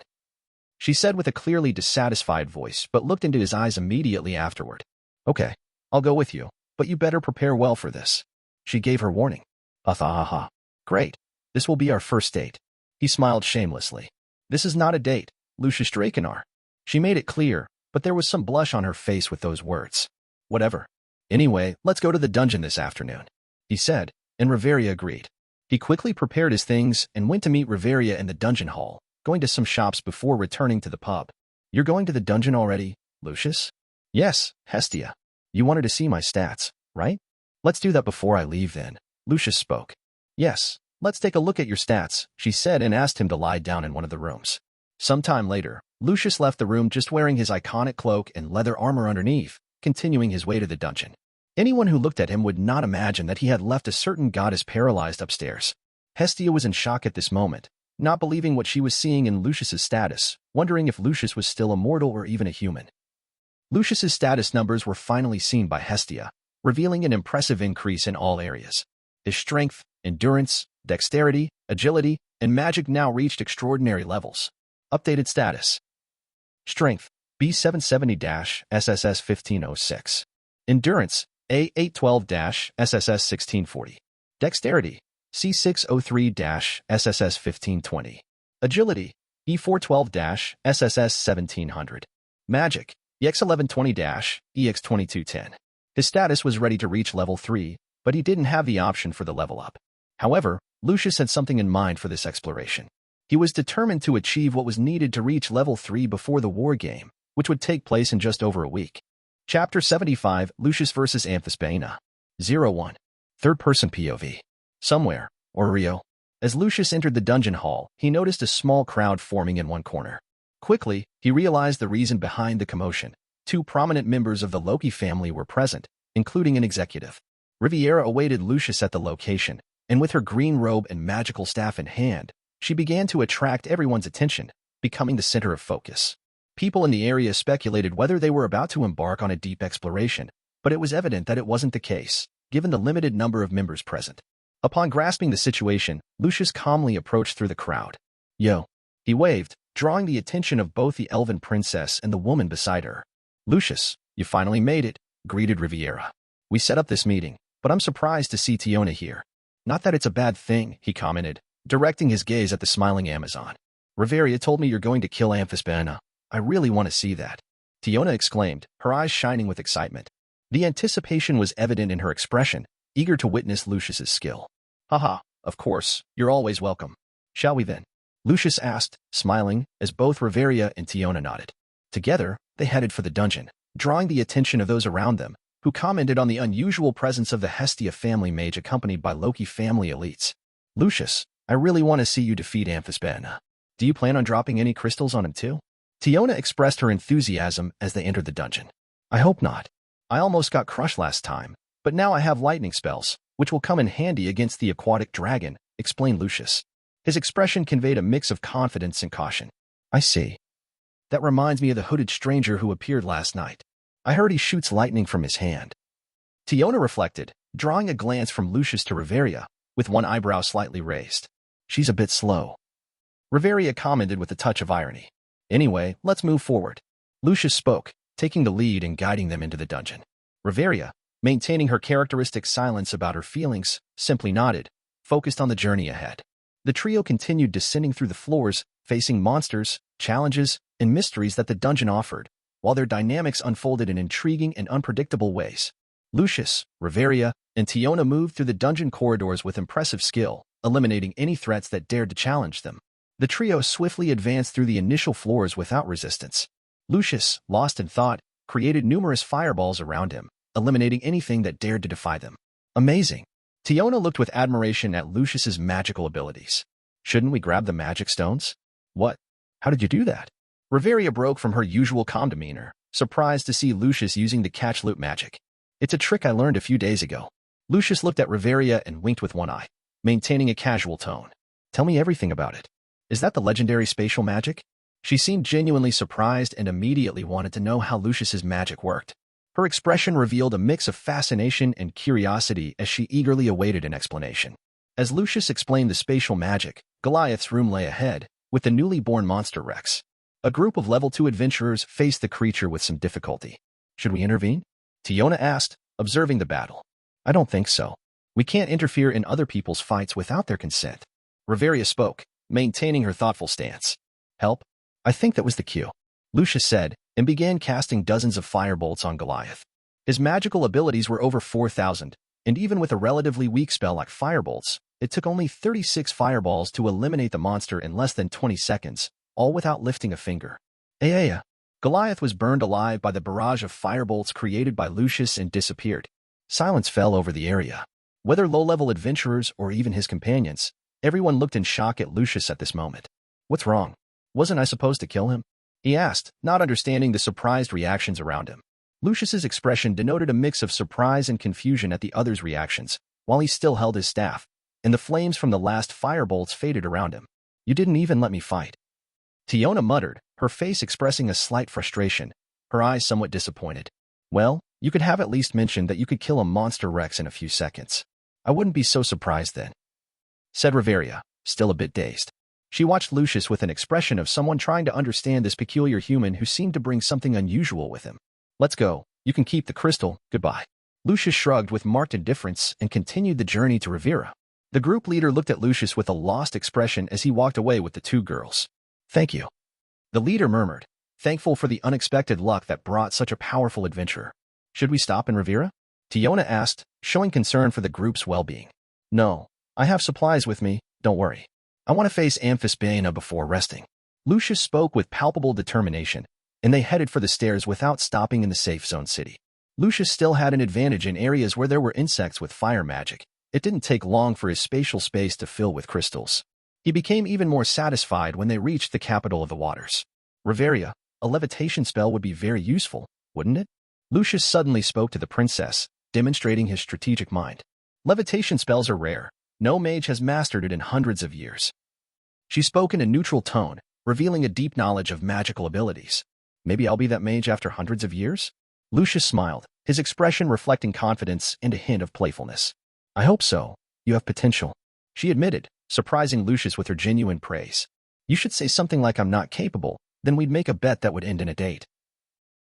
She said with a clearly dissatisfied voice, but looked into his eyes immediately afterward. Okay, I'll go with you, but you better prepare well for this. She gave her warning. Athahaha. Great. This will be our first date. He smiled shamelessly. This is not a date, Lucius Drakenar. She made it clear, but there was some blush on her face with those words. Whatever. Anyway, let's go to the dungeon this afternoon, he said, and Riveria agreed. He quickly prepared his things and went to meet Riveria in the dungeon hall, going to some shops before returning to the pub. You're going to the dungeon already, Lucius? Yes, Hestia. You wanted to see my stats, right? Let's do that before I leave then, Lucius spoke. Yes, let's take a look at your stats, she said and asked him to lie down in one of the rooms. Sometime later, Lucius left the room just wearing his iconic cloak and leather armor underneath, continuing his way to the dungeon. Anyone who looked at him would not imagine that he had left a certain goddess paralyzed upstairs. Hestia was in shock at this moment, not believing what she was seeing in Lucius's status, wondering if Lucius was still immortal or even a human. Lucius's status numbers were finally seen by Hestia, revealing an impressive increase in all areas. His strength, endurance, dexterity, agility, and magic now reached extraordinary levels. Updated status. Strength, B770-SSS 1506. Endurance, A812-SSS 1640. Dexterity, C603-SSS 1520. Agility, E412-SSS 1700. Magic, EX1120-EX 2210. His status was ready to reach level 3, but he didn't have the option for the level up. However, Lucius had something in mind for this exploration. He was determined to achieve what was needed to reach level 3 before the war game, which would take place in just over a week. Chapter 75, Lucius vs. Amphisbaena. 01. Third-person POV. Somewhere, Orario. As Lucius entered the dungeon hall, he noticed a small crowd forming in one corner. Quickly, he realized the reason behind the commotion. Two prominent members of the Loki family were present, including an executive. Riveria awaited Lucius at the location, and with her green robe and magical staff in hand, she began to attract everyone's attention, becoming the center of focus. People in the area speculated whether they were about to embark on a deep exploration, but it was evident that it wasn't the case, given the limited number of members present. Upon grasping the situation, Lucius calmly approached through the crowd. "Yo," he waved, drawing the attention of both the elven princess and the woman beside her. "Lucius, you finally made it," greeted Riveria. "We set up this meeting, but I'm surprised to see Tiona here." "Not that it's a bad thing," he commented, directing his gaze at the smiling Amazon. "Riveria told me you're going to kill Amphisbaena. I really want to see that," Tiona exclaimed, her eyes shining with excitement. The anticipation was evident in her expression, eager to witness Lucius's skill. "Haha, of course, you're always welcome. Shall we then?" Lucius asked, smiling, as both Riveria and Tiona nodded. Together, they headed for the dungeon, drawing the attention of those around them, who commented on the unusual presence of the Hestia family mage accompanied by Loki family elites. "Lucius, I really want to see you defeat Amphisbaena. Do you plan on dropping any crystals on him too?" Tiona expressed her enthusiasm as they entered the dungeon. "I hope not. I almost got crushed last time, but now I have lightning spells, which will come in handy against the aquatic dragon," explained Lucius. His expression conveyed a mix of confidence and caution. "I see. That reminds me of the hooded stranger who appeared last night. I heard he shoots lightning from his hand." Tiona reflected, drawing a glance from Lucius to Riveria, with one eyebrow slightly raised. "She's a bit slow," Riveria commented with a touch of irony. "Anyway, let's move forward." Lucius spoke, taking the lead and guiding them into the dungeon. Riveria, maintaining her characteristic silence about her feelings, simply nodded, focused on the journey ahead. The trio continued descending through the floors, facing monsters, challenges, and mysteries that the dungeon offered, while their dynamics unfolded in intriguing and unpredictable ways. Lucius, Riveria, and Tiona moved through the dungeon corridors with impressive skill, eliminating any threats that dared to challenge them. The trio swiftly advanced through the initial floors without resistance. Lucius, lost in thought, created numerous fireballs around him, eliminating anything that dared to defy them. "Amazing." Tiona looked with admiration at Lucius's magical abilities. "Shouldn't we grab the magic stones?" "What? How did you do that?" Riveria broke from her usual calm demeanor, surprised to see Lucius using the catch loot magic. "It's a trick I learned a few days ago." Lucius looked at Riveria and winked with one eye, maintaining a casual tone. "Tell me everything about it. Is that the legendary spatial magic?" She seemed genuinely surprised and immediately wanted to know how Lucius's magic worked. Her expression revealed a mix of fascination and curiosity as she eagerly awaited an explanation. As Lucius explained the spatial magic, Goliath's room lay ahead, with the newly born monster Rex. A group of level 2 adventurers faced the creature with some difficulty. "Should we intervene?" Tiona asked, observing the battle. "I don't think so. We can't interfere in other people's fights without their consent." Riveria spoke, maintaining her thoughtful stance. "Help? I think that was the cue," Lucius said, and began casting dozens of firebolts on Goliath. His magical abilities were over 4,000, and even with a relatively weak spell like firebolts, it took only 36 fireballs to eliminate the monster in less than 20 seconds, all without lifting a finger. Goliath was burned alive by the barrage of firebolts created by Lucius and disappeared. Silence fell over the area. Whether low-level adventurers or even his companions, everyone looked in shock at Lucius at this moment. "What's wrong? Wasn't I supposed to kill him?" he asked, not understanding the surprised reactions around him. Lucius's expression denoted a mix of surprise and confusion at the others' reactions, while he still held his staff, and the flames from the last firebolts faded around him. "You didn't even let me fight," Tiona muttered, her face expressing a slight frustration, her eyes somewhat disappointed. "Well, you could have at least mentioned that you could kill a monster Rex in a few seconds. I wouldn't be so surprised then," said Riveria, still a bit dazed. She watched Lucius with an expression of someone trying to understand this peculiar human who seemed to bring something unusual with him. "Let's go. You can keep the crystal. Goodbye." Lucius shrugged with marked indifference and continued the journey to Riveria. The group leader looked at Lucius with a lost expression as he walked away with the two girls. "Thank you," the leader murmured, thankful for the unexpected luck that brought such a powerful adventurer. "Should we stop in Riveria?" Tiona asked, showing concern for the group's well-being. "No, I have supplies with me, don't worry. I want to face Amphisbaena before resting." Lucius spoke with palpable determination, and they headed for the stairs without stopping in the safe zone city. Lucius still had an advantage in areas where there were insects with fire magic. It didn't take long for his spatial space to fill with crystals. He became even more satisfied when they reached the capital of the waters. "Riveria, a levitation spell would be very useful, wouldn't it?" Lucius suddenly spoke to the princess, demonstrating his strategic mind. Levitation spells are rare. No mage has mastered it in hundreds of years. She spoke in a neutral tone, revealing a deep knowledge of magical abilities. Maybe I'll be that mage after hundreds of years? Lucius smiled, his expression reflecting confidence and a hint of playfulness. I hope so. You have potential, she admitted, surprising Lucius with her genuine praise. You should say something like I'm not capable, then we'd make a bet that would end in a date.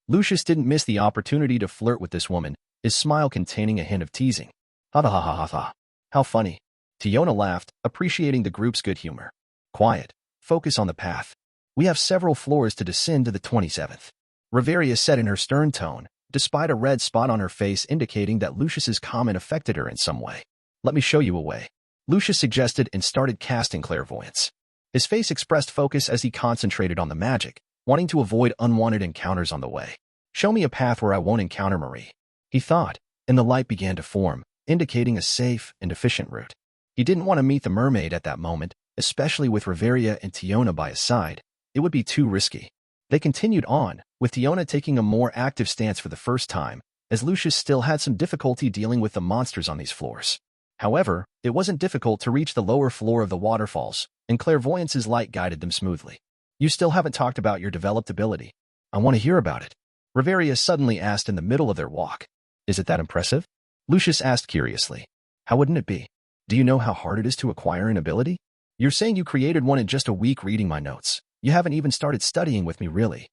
Lucius didn't miss the opportunity to flirt with this woman, his smile containing a hint of teasing. Ha ha ha ha ha. How funny. Tiona laughed, appreciating the group's good humor. Quiet. Focus on the path. We have several floors to descend to the 27th. Riveria said in her stern tone, despite a red spot on her face indicating that Lucius's comment affected her in some way. Let me show you a way, Lucius suggested and started casting clairvoyance. His face expressed focus as he concentrated on the magic, wanting to avoid unwanted encounters on the way. Show me a path where I won't encounter Marie, he thought, and the light began to form, indicating a safe and efficient route. He didn't want to meet the mermaid at that moment, especially with Riveria and Tiona by his side. It would be too risky. They continued on, with Tiona taking a more active stance for the first time, as Lucius still had some difficulty dealing with the monsters on these floors. However, it wasn't difficult to reach the lower floor of the waterfalls, and clairvoyance's light guided them smoothly. You still haven't talked about your developed ability. I want to hear about it, Riveria suddenly asked in the middle of their walk. Is it that impressive? Lucius asked curiously. How wouldn't it be? Do you know how hard it is to acquire an ability? You're saying you created one in just a week reading my notes. You haven't even started studying with me, really.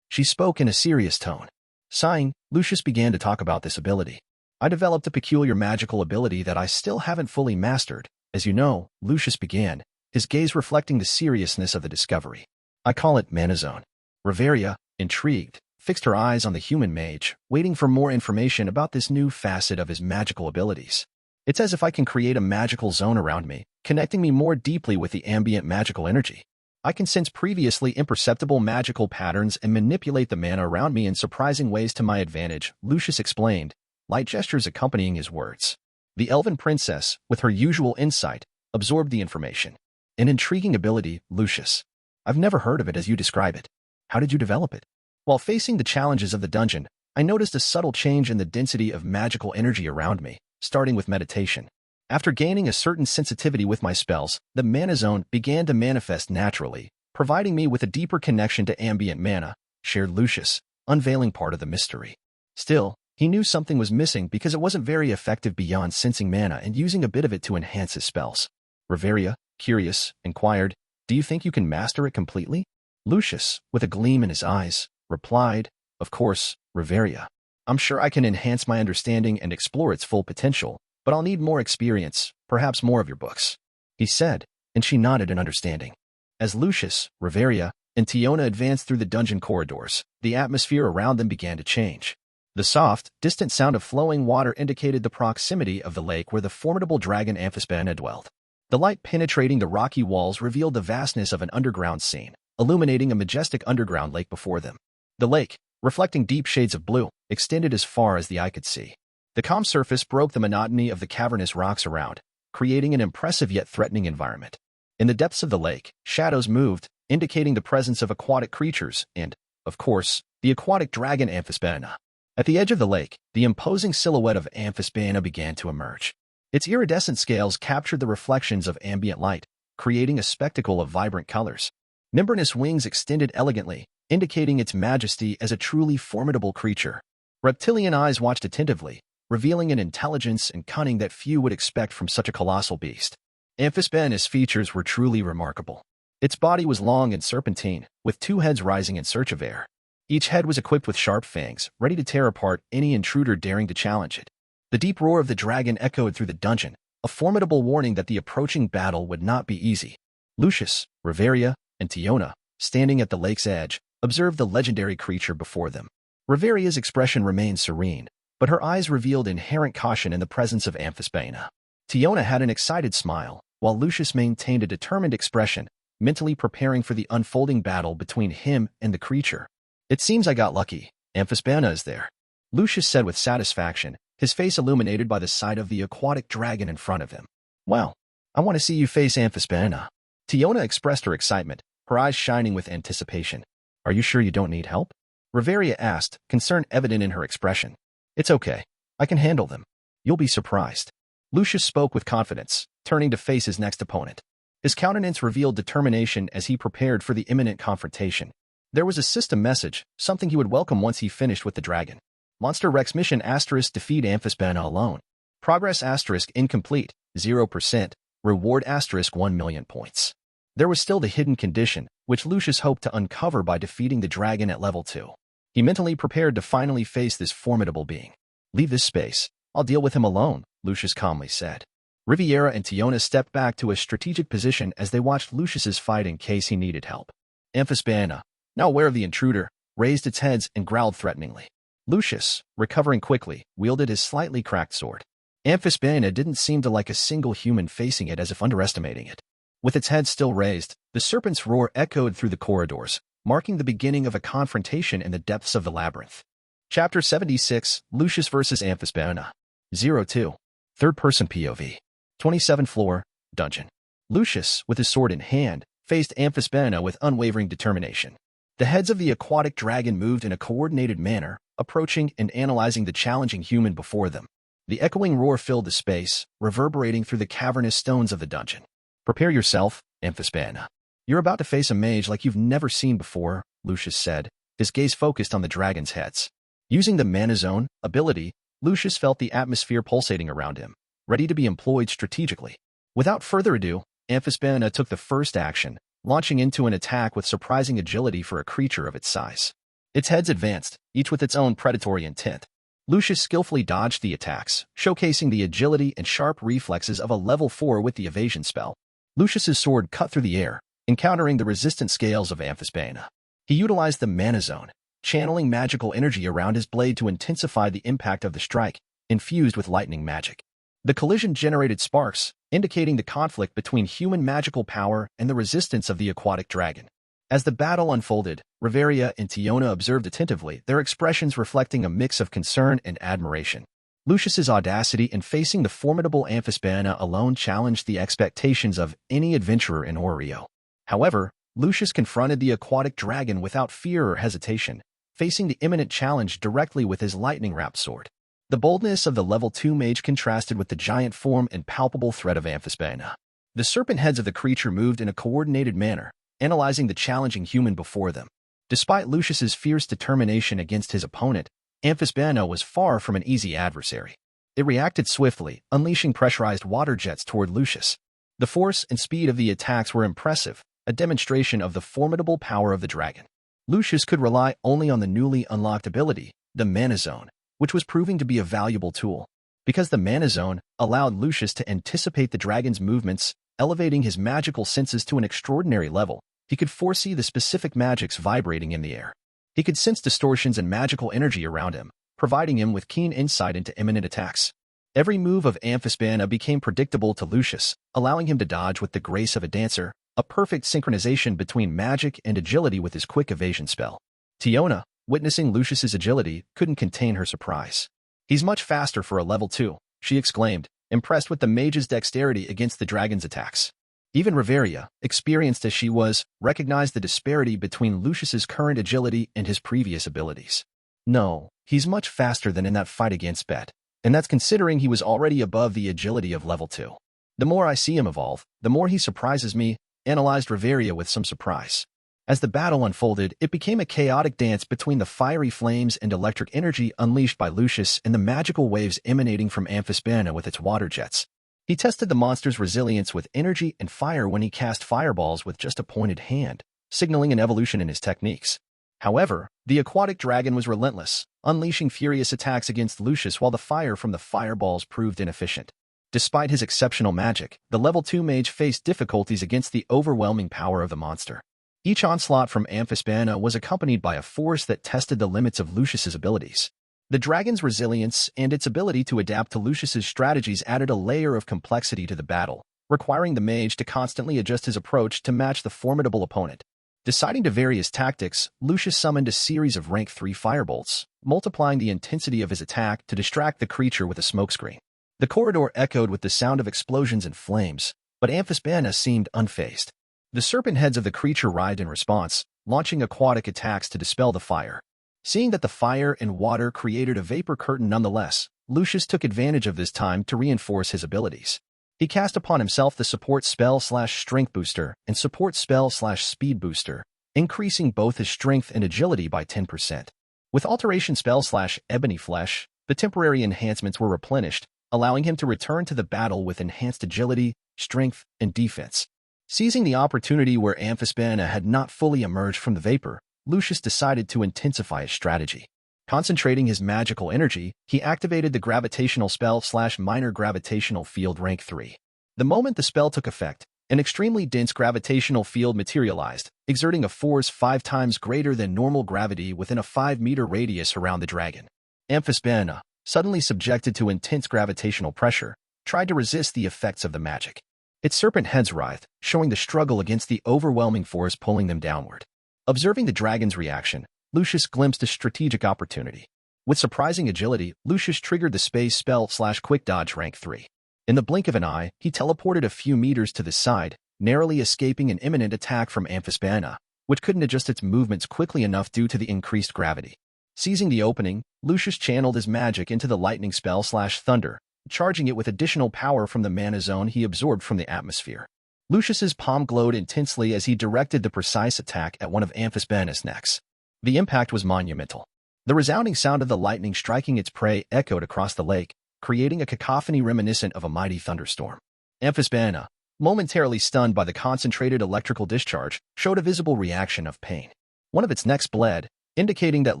She spoke in a serious tone. Sighing, Lucius began to talk about this ability. I developed a peculiar magical ability that I still haven't fully mastered. As you know, Lucius began, his gaze reflecting the seriousness of the discovery. I call it Mana Zone. Riveria, intrigued, fixed her eyes on the human mage, waiting for more information about this new facet of his magical abilities. It's as if I can create a magical zone around me, connecting me more deeply with the ambient magical energy. I can sense previously imperceptible magical patterns and manipulate the mana around me in surprising ways to my advantage, Lucius explained, light gestures accompanying his words. The elven princess, with her usual insight, absorbed the information. An intriguing ability, Lucius. I've never heard of it as you describe it. How did you develop it? While facing the challenges of the dungeon, I noticed a subtle change in the density of magical energy around me, starting with meditation. After gaining a certain sensitivity with my spells, the mana zone began to manifest naturally, providing me with a deeper connection to ambient mana, shared Lucius, unveiling part of the mystery. Still, he knew something was missing because it wasn't very effective beyond sensing mana and using a bit of it to enhance his spells. Riveria, curious, inquired, Do you think you can master it completely? Lucius, with a gleam in his eyes, replied, Of course, Riveria. I'm sure I can enhance my understanding and explore its full potential, but I'll need more experience, perhaps more of your books, he said, and she nodded in understanding. As Lucius, Riveria, and Tiona advanced through the dungeon corridors, the atmosphere around them began to change. The soft, distant sound of flowing water indicated the proximity of the lake where the formidable dragon Amphisbaena dwelt. The light penetrating the rocky walls revealed the vastness of an underground scene, illuminating a majestic underground lake before them. The lake, reflecting deep shades of blue, extended as far as the eye could see. The calm surface broke the monotony of the cavernous rocks around, creating an impressive yet threatening environment. In the depths of the lake, shadows moved, indicating the presence of aquatic creatures and, of course, the aquatic dragon Amphisbaena. At the edge of the lake, the imposing silhouette of Amphisbaena began to emerge. Its iridescent scales captured the reflections of ambient light, creating a spectacle of vibrant colors. Membranous wings extended elegantly, indicating its majesty as a truly formidable creature. Reptilian eyes watched attentively, revealing an intelligence and cunning that few would expect from such a colossal beast. Amphisbaena's features were truly remarkable. Its body was long and serpentine, with two heads rising in search of air. Each head was equipped with sharp fangs, ready to tear apart any intruder daring to challenge it. The deep roar of the dragon echoed through the dungeon, a formidable warning that the approaching battle would not be easy. Lucius, Riveria, and Tiona, standing at the lake's edge, observed the legendary creature before them. Riveria's expression remained serene, but her eyes revealed inherent caution in the presence of Amphisbaena. Tiona had an excited smile, while Lucius maintained a determined expression, mentally preparing for the unfolding battle between him and the creature. It seems I got lucky. Amphisbaena is there, Lucius said with satisfaction, his face illuminated by the sight of the aquatic dragon in front of him. Well, I want to see you face Amphisbaena. Tiona expressed her excitement, her eyes shining with anticipation. Are you sure you don't need help? Riveria asked, concern evident in her expression. It's okay. I can handle them. You'll be surprised. Lucius spoke with confidence, turning to face his next opponent. His countenance revealed determination as he prepared for the imminent confrontation. There was a system message, something he would welcome once he finished with the dragon. Monster Rex mission * defeat Amphisbaena alone. Progress * incomplete, 0%, reward * 1 million points. There was still the hidden condition, which Lucius hoped to uncover by defeating the dragon at level 2. He mentally prepared to finally face this formidable being. Leave this space. I'll deal with him alone, Lucius calmly said. Riveria and Tiona stepped back to a strategic position as they watched Lucius's fight in case he needed help. Amphisbaena, now aware of the intruder, raised its heads and growled threateningly. Lucius, recovering quickly, wielded his slightly cracked sword. Amphisbaena didn't seem to like a single human facing it, as if underestimating it. With its head still raised, the serpent's roar echoed through the corridors, marking the beginning of a confrontation in the depths of the labyrinth. Chapter 76, Lucius vs. Amphisbaena. 02. Third-person POV. 27th floor, dungeon. Lucius, with his sword in hand, faced Amphisbaena with unwavering determination. The heads of the aquatic dragon moved in a coordinated manner, approaching and analyzing the challenging human before them. The echoing roar filled the space, reverberating through the cavernous stones of the dungeon. Prepare yourself, Amphisbaena. You're about to face a mage like you've never seen before, Lucius said, his gaze focused on the dragon's heads. Using the Mana Zone ability, Lucius felt the atmosphere pulsating around him, ready to be employed strategically. Without further ado, Amphisbaena took the first action, launching into an attack with surprising agility for a creature of its size. Its heads advanced, each with its own predatory intent. Lucius skillfully dodged the attacks, showcasing the agility and sharp reflexes of a level 4 with the evasion spell. Lucius's sword cut through the air, encountering the resistant scales of Amphisbaena. He utilized the Mana Zone, channeling magical energy around his blade to intensify the impact of the strike, infused with lightning magic. The collision generated sparks, indicating the conflict between human magical power and the resistance of the aquatic dragon. As the battle unfolded, Riveria and Tiona observed attentively, their expressions reflecting a mix of concern and admiration. Lucius's audacity in facing the formidable Amphisbaena alone challenged the expectations of any adventurer in Orario. However, Lucius confronted the aquatic dragon without fear or hesitation, facing the imminent challenge directly with his lightning-wrapped sword. The boldness of the level 2 mage contrasted with the giant form and palpable threat of Amphisbaena. The serpent heads of the creature moved in a coordinated manner, analyzing the challenging human before them. Despite Lucius's fierce determination against his opponent, Amphisbaena was far from an easy adversary. It reacted swiftly, unleashing pressurized water jets toward Lucius. The force and speed of the attacks were impressive, a demonstration of the formidable power of the dragon. Lucius could rely only on the newly unlocked ability, the Mana Zone, which was proving to be a valuable tool. Because the Mana Zone allowed Lucius to anticipate the dragon's movements, elevating his magical senses to an extraordinary level, he could foresee the specific magics vibrating in the air. He could sense distortions and magical energy around him, providing him with keen insight into imminent attacks. Every move of Amphisbaena became predictable to Lucius, allowing him to dodge with the grace of a dancer, a perfect synchronization between magic and agility with his quick evasion spell. Tiona, witnessing Lucius's agility, couldn't contain her surprise. He's much faster for a level 2, she exclaimed, impressed with the mage's dexterity against the dragon's attacks. Even Riveria, experienced as she was, recognized the disparity between Lucius's current agility and his previous abilities. No, he's much faster than in that fight against Bet, and that's considering he was already above the agility of level 2. The more I see him evolve, the more he surprises me, analyzed Riveria with some surprise. As the battle unfolded, it became a chaotic dance between the fiery flames and electric energy unleashed by Lucius and the magical waves emanating from Amphisbaena with its water jets. He tested the monster's resilience with energy and fire when he cast fireballs with just a pointed hand, signaling an evolution in his techniques. However, the aquatic dragon was relentless, unleashing furious attacks against Lucius while the fire from the fireballs proved inefficient. Despite his exceptional magic, the level 2 mage faced difficulties against the overwhelming power of the monster. Each onslaught from Amphisbaena was accompanied by a force that tested the limits of Lucius's abilities. The dragon's resilience and its ability to adapt to Lucius's strategies added a layer of complexity to the battle, requiring the mage to constantly adjust his approach to match the formidable opponent. Deciding to vary his tactics, Lucius summoned a series of rank 3 firebolts, multiplying the intensity of his attack to distract the creature with a smokescreen. The corridor echoed with the sound of explosions and flames, but Amphisbaena seemed unfazed. The serpent heads of the creature writhed in response, launching aquatic attacks to dispel the fire. Seeing that the fire and water created a vapor curtain nonetheless, Lucius took advantage of this time to reinforce his abilities. He cast upon himself the support spell/strength booster and support spell/speed booster, increasing both his strength and agility by 10%. With alteration spell/ebony flesh, the temporary enhancements were replenished, allowing him to return to the battle with enhanced agility, strength, and defense. Seizing the opportunity where Amphisbaena had not fully emerged from the vapor, Lucius decided to intensify his strategy. Concentrating his magical energy, he activated the gravitational spell/minor gravitational field rank 3. The moment the spell took effect, an extremely dense gravitational field materialized, exerting a force 5 times greater than normal gravity within a 5-meter radius around the dragon. Amphisbaena, suddenly subjected to intense gravitational pressure, tried to resist the effects of the magic. Its serpent heads writhed, showing the struggle against the overwhelming force pulling them downward. Observing the dragon's reaction, Lucius glimpsed a strategic opportunity. With surprising agility, Lucius triggered the space spell/quick dodge rank 3. In the blink of an eye, he teleported a few meters to the side, narrowly escaping an imminent attack from Amphisbaena, which couldn't adjust its movements quickly enough due to the increased gravity. Seizing the opening, Lucius channeled his magic into the lightning spell/thunder, charging it with additional power from the mana zone he absorbed from the atmosphere. Lucius's palm glowed intensely as he directed the precise attack at one of Amphisbaena's necks. The impact was monumental. The resounding sound of the lightning striking its prey echoed across the lake, creating a cacophony reminiscent of a mighty thunderstorm. Amphisbaena, momentarily stunned by the concentrated electrical discharge, showed a visible reaction of pain. One of its necks bled, indicating that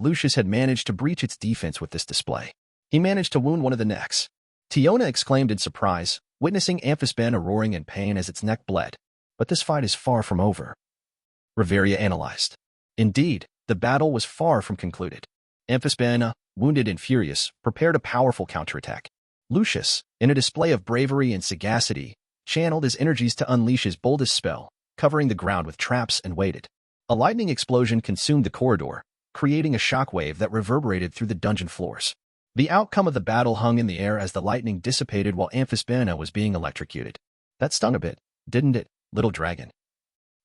Lucius had managed to breach its defense with this display. He managed to wound one of the necks. Tiona exclaimed in surprise, witnessing Amphisbaena roaring in pain as its neck bled. But this fight is far from over. Riveria analyzed. Indeed, the battle was far from concluded. Amphisbaena, wounded and furious, prepared a powerful counterattack. Lucius, in a display of bravery and sagacity, channeled his energies to unleash his boldest spell, covering the ground with traps and waited. A lightning explosion consumed the corridor, creating a shockwave that reverberated through the dungeon floors. The outcome of the battle hung in the air as the lightning dissipated while Amphisbaena was being electrocuted. That stung a bit, didn't it, little dragon?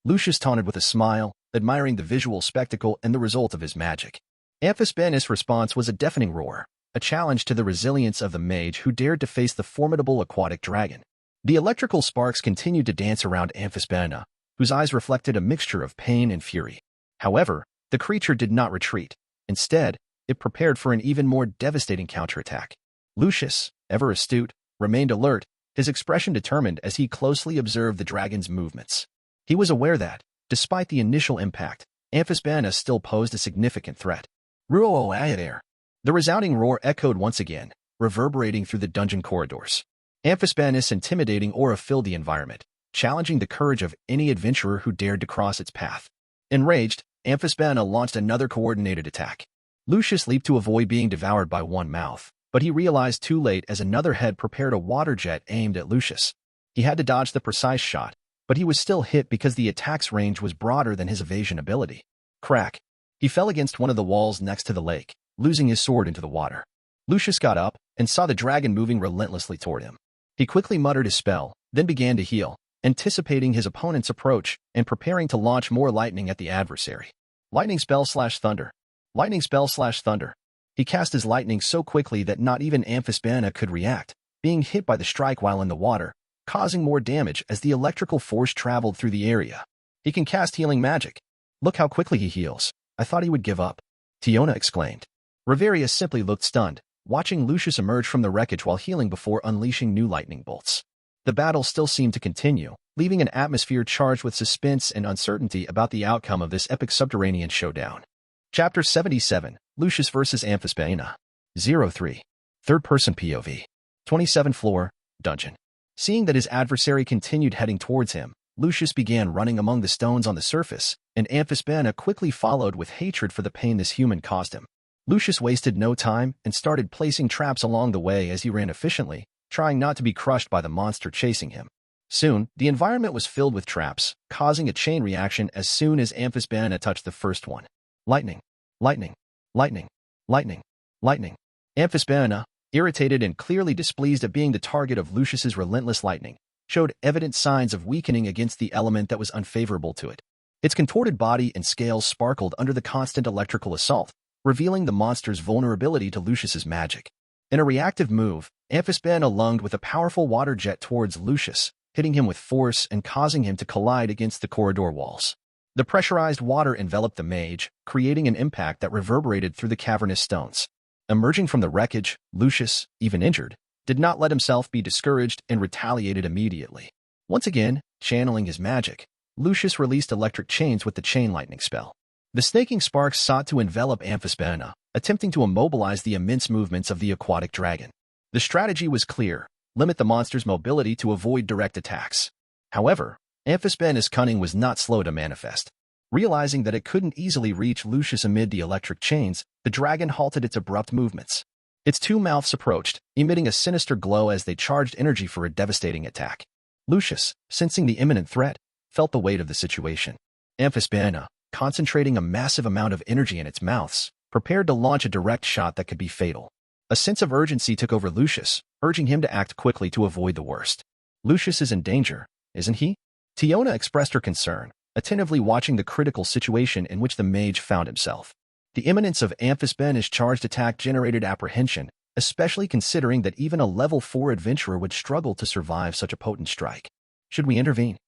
Lucius taunted with a smile, admiring the visual spectacle and the result of his magic. Amphisbaena's response was a deafening roar, a challenge to the resilience of the mage who dared to face the formidable aquatic dragon. The electrical sparks continued to dance around Amphisbaena, whose eyes reflected a mixture of pain and fury. However, the creature did not retreat. Instead, it prepared for an even more devastating counterattack. Lucius, ever astute, remained alert, his expression determined as he closely observed the dragon's movements. He was aware that, despite the initial impact, Amphisbaena still posed a significant threat. Ruoair. The resounding roar echoed once again, reverberating through the dungeon corridors. Amphisbaena's intimidating aura filled the environment, challenging the courage of any adventurer who dared to cross its path. Enraged, Amphisbaena launched another coordinated attack. Lucius leaped to avoid being devoured by one mouth, but he realized too late as another head prepared a water jet aimed at Lucius. He had to dodge the precise shot, but he was still hit because the attack's range was broader than his evasion ability. Crack! He fell against one of the walls next to the lake, losing his sword into the water. Lucius got up and saw the dragon moving relentlessly toward him. He quickly muttered his spell, then began to heal, anticipating his opponent's approach and preparing to launch more lightning at the adversary. Lightning spell/thunder. Lightning spell/thunder. He cast his lightning so quickly that not even Amphisbaena could react, being hit by the strike while in the water, causing more damage as the electrical force traveled through the area. He can cast healing magic. Look how quickly he heals. I thought he would give up. Tiona exclaimed. Riveria simply looked stunned, watching Lucius emerge from the wreckage while healing before unleashing new lightning bolts. The battle still seemed to continue, leaving an atmosphere charged with suspense and uncertainty about the outcome of this epic subterranean showdown. Chapter 77, Lucius vs. Amphisbaena. 03. Third-person POV. 27th floor, dungeon. Seeing that his adversary continued heading towards him, Lucius began running among the stones on the surface, and Amphisbaena quickly followed with hatred for the pain this human caused him. Lucius wasted no time and started placing traps along the way as he ran efficiently, trying not to be crushed by the monster chasing him. Soon, the environment was filled with traps, causing a chain reaction as soon as Amphisbaena touched the first one. Lightning, lightning, lightning, lightning, lightning. Amphisbaena, irritated and clearly displeased at being the target of Lucius's relentless lightning, showed evident signs of weakening against the element that was unfavorable to it. Its contorted body and scales sparkled under the constant electrical assault, revealing the monster's vulnerability to Lucius's magic. In a reactive move, Amphisbaena lunged with a powerful water jet towards Lucius, hitting him with force and causing him to collide against the corridor walls. The pressurized water enveloped the mage, creating an impact that reverberated through the cavernous stones. Emerging from the wreckage, Lucius, even injured, did not let himself be discouraged and retaliated immediately. Once again, channeling his magic, Lucius released electric chains with the chain lightning spell. The snaking sparks sought to envelop Amphisbaena, attempting to immobilize the immense movements of the aquatic dragon. The strategy was clear: limit the monster's mobility to avoid direct attacks. However, Amphisbaena's cunning was not slow to manifest. Realizing that it couldn't easily reach Lucius amid the electric chains, the dragon halted its abrupt movements. Its two mouths approached, emitting a sinister glow as they charged energy for a devastating attack. Lucius, sensing the imminent threat, felt the weight of the situation. Amphisbaena, concentrating a massive amount of energy in its mouths, prepared to launch a direct shot that could be fatal. A sense of urgency took over Lucius, urging him to act quickly to avoid the worst. Lucius is in danger, isn't he? Tiona expressed her concern, attentively watching the critical situation in which the mage found himself. The imminence of Amphisbaena's charged attack generated apprehension, especially considering that even a level 4 adventurer would struggle to survive such a potent strike. Should we intervene?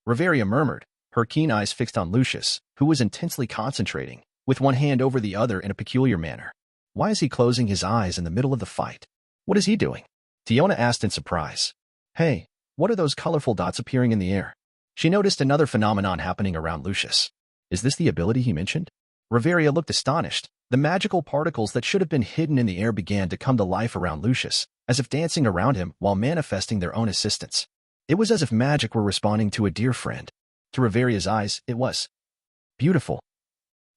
Riveria murmured, her keen eyes fixed on Lucius, who was intensely concentrating, with one hand over the other in a peculiar manner. Why is he closing his eyes in the middle of the fight? What is he doing? Tiona asked in surprise. Hey, what are those colorful dots appearing in the air? She noticed another phenomenon happening around Lucius. Is this the ability he mentioned? Riveria looked astonished. The magical particles that should have been hidden in the air began to come to life around Lucius, as if dancing around him while manifesting their own assistance. It was as if magic were responding to a dear friend. To Riveria's eyes, it was beautiful.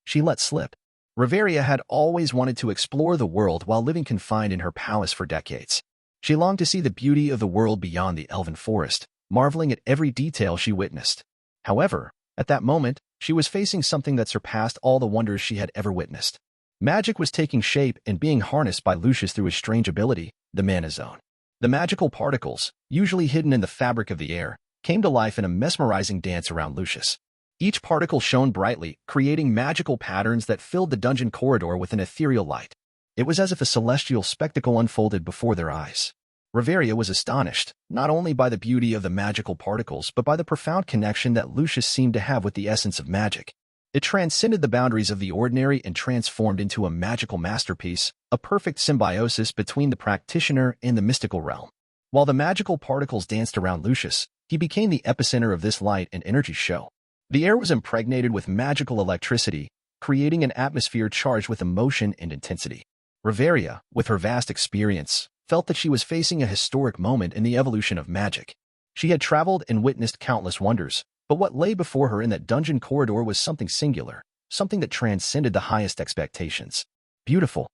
She let slip. Riveria had always wanted to explore the world while living confined in her palace for decades. She longed to see the beauty of the world beyond the elven forest, marveling at every detail she witnessed. However, at that moment, she was facing something that surpassed all the wonders she had ever witnessed. Magic was taking shape and being harnessed by Lucius through his strange ability, the Mana Zone. The magical particles, usually hidden in the fabric of the air, came to life in a mesmerizing dance around Lucius. Each particle shone brightly, creating magical patterns that filled the dungeon corridor with an ethereal light. It was as if a celestial spectacle unfolded before their eyes. Riveria was astonished, not only by the beauty of the magical particles but by the profound connection that Lucius seemed to have with the essence of magic. It transcended the boundaries of the ordinary and transformed into a magical masterpiece, a perfect symbiosis between the practitioner and the mystical realm. While the magical particles danced around Lucius, he became the epicenter of this light and energy show. The air was impregnated with magical electricity, creating an atmosphere charged with emotion and intensity. Riveria, with her vast experience, felt that she was facing a historic moment in the evolution of magic. She had traveled and witnessed countless wonders, but what lay before her in that dungeon corridor was something singular, something that transcended the highest expectations. Beautiful,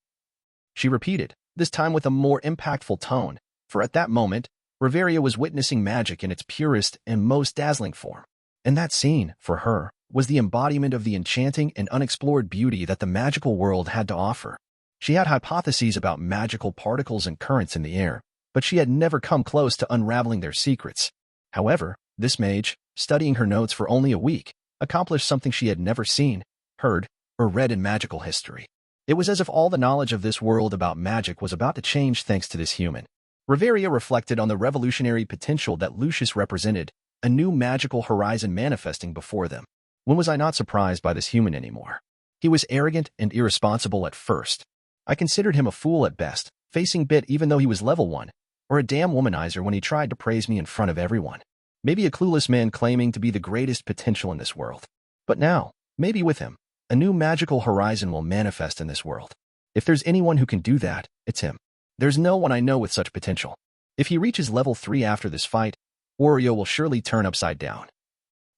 she repeated, this time with a more impactful tone, for at that moment, Riveria was witnessing magic in its purest and most dazzling form. And that scene, for her, was the embodiment of the enchanting and unexplored beauty that the magical world had to offer. She had hypotheses about magical particles and currents in the air, but she had never come close to unraveling their secrets. However, this mage, studying her notes for only a week, accomplished something she had never seen, heard, or read in magical history. It was as if all the knowledge of this world about magic was about to change thanks to this human. Riveria reflected on the revolutionary potential that Lucius represented, a new magical horizon manifesting before them. When was I not surprised by this human anymore? He was arrogant and irresponsible at first. I considered him a fool at best, facing bit even though he was level 1, or a damn womanizer when he tried to praise me in front of everyone. Maybe a clueless man claiming to be the greatest potential in this world. But now, maybe with him, a new magical horizon will manifest in this world. If there's anyone who can do that, it's him. There's no one I know with such potential. If he reaches level 3 after this fight, Orario will surely turn upside down.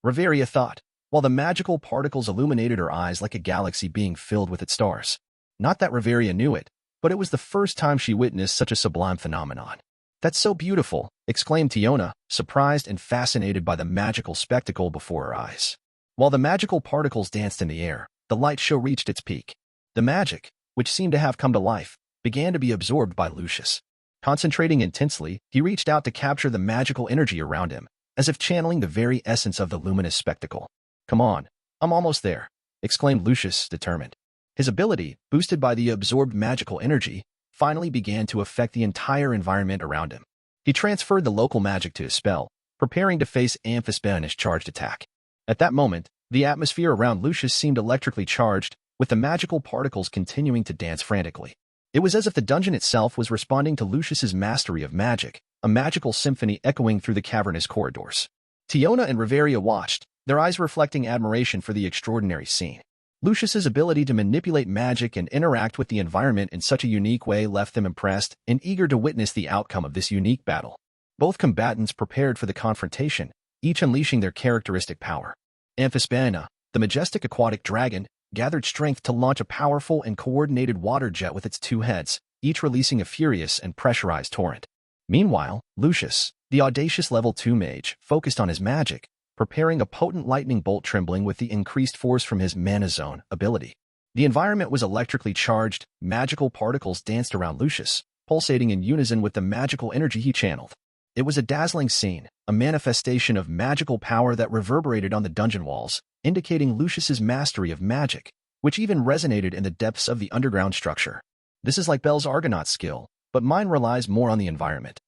Riveria thought, while the magical particles illuminated her eyes like a galaxy being filled with its stars. Not that Riveria knew it, but it was the first time she witnessed such a sublime phenomenon. That's so beautiful, exclaimed Tiona, surprised and fascinated by the magical spectacle before her eyes. While the magical particles danced in the air, the light show reached its peak. The magic, which seemed to have come to life, began to be absorbed by Lucius. Concentrating intensely, he reached out to capture the magical energy around him, as if channeling the very essence of the luminous spectacle. Come on, I'm almost there, exclaimed Lucius, determined. His ability, boosted by the absorbed magical energy, finally began to affect the entire environment around him. He transferred the local magic to his spell, preparing to face Amphisbaena's charged attack. At that moment, the atmosphere around Lucius seemed electrically charged, with the magical particles continuing to dance frantically. It was as if the dungeon itself was responding to Lucius's mastery of magic, a magical symphony echoing through the cavernous corridors. Tiona and Riveria watched, their eyes reflecting admiration for the extraordinary scene. Lucius's ability to manipulate magic and interact with the environment in such a unique way left them impressed and eager to witness the outcome of this unique battle. Both combatants prepared for the confrontation, each unleashing their characteristic power. Amphisbaena, the majestic aquatic dragon, gathered strength to launch a powerful and coordinated water jet with its two heads, each releasing a furious and pressurized torrent. Meanwhile, Lucius, the audacious level 2 mage, focused on his magic, preparing a potent lightning bolt trembling with the increased force from his Mana Zone ability. The environment was electrically charged, magical particles danced around Lucius, pulsating in unison with the magical energy he channeled. It was a dazzling scene, a manifestation of magical power that reverberated on the dungeon walls, indicating Lucius's mastery of magic, which even resonated in the depths of the underground structure. This is like Belle's Argonaut skill, but mine relies more on the environment.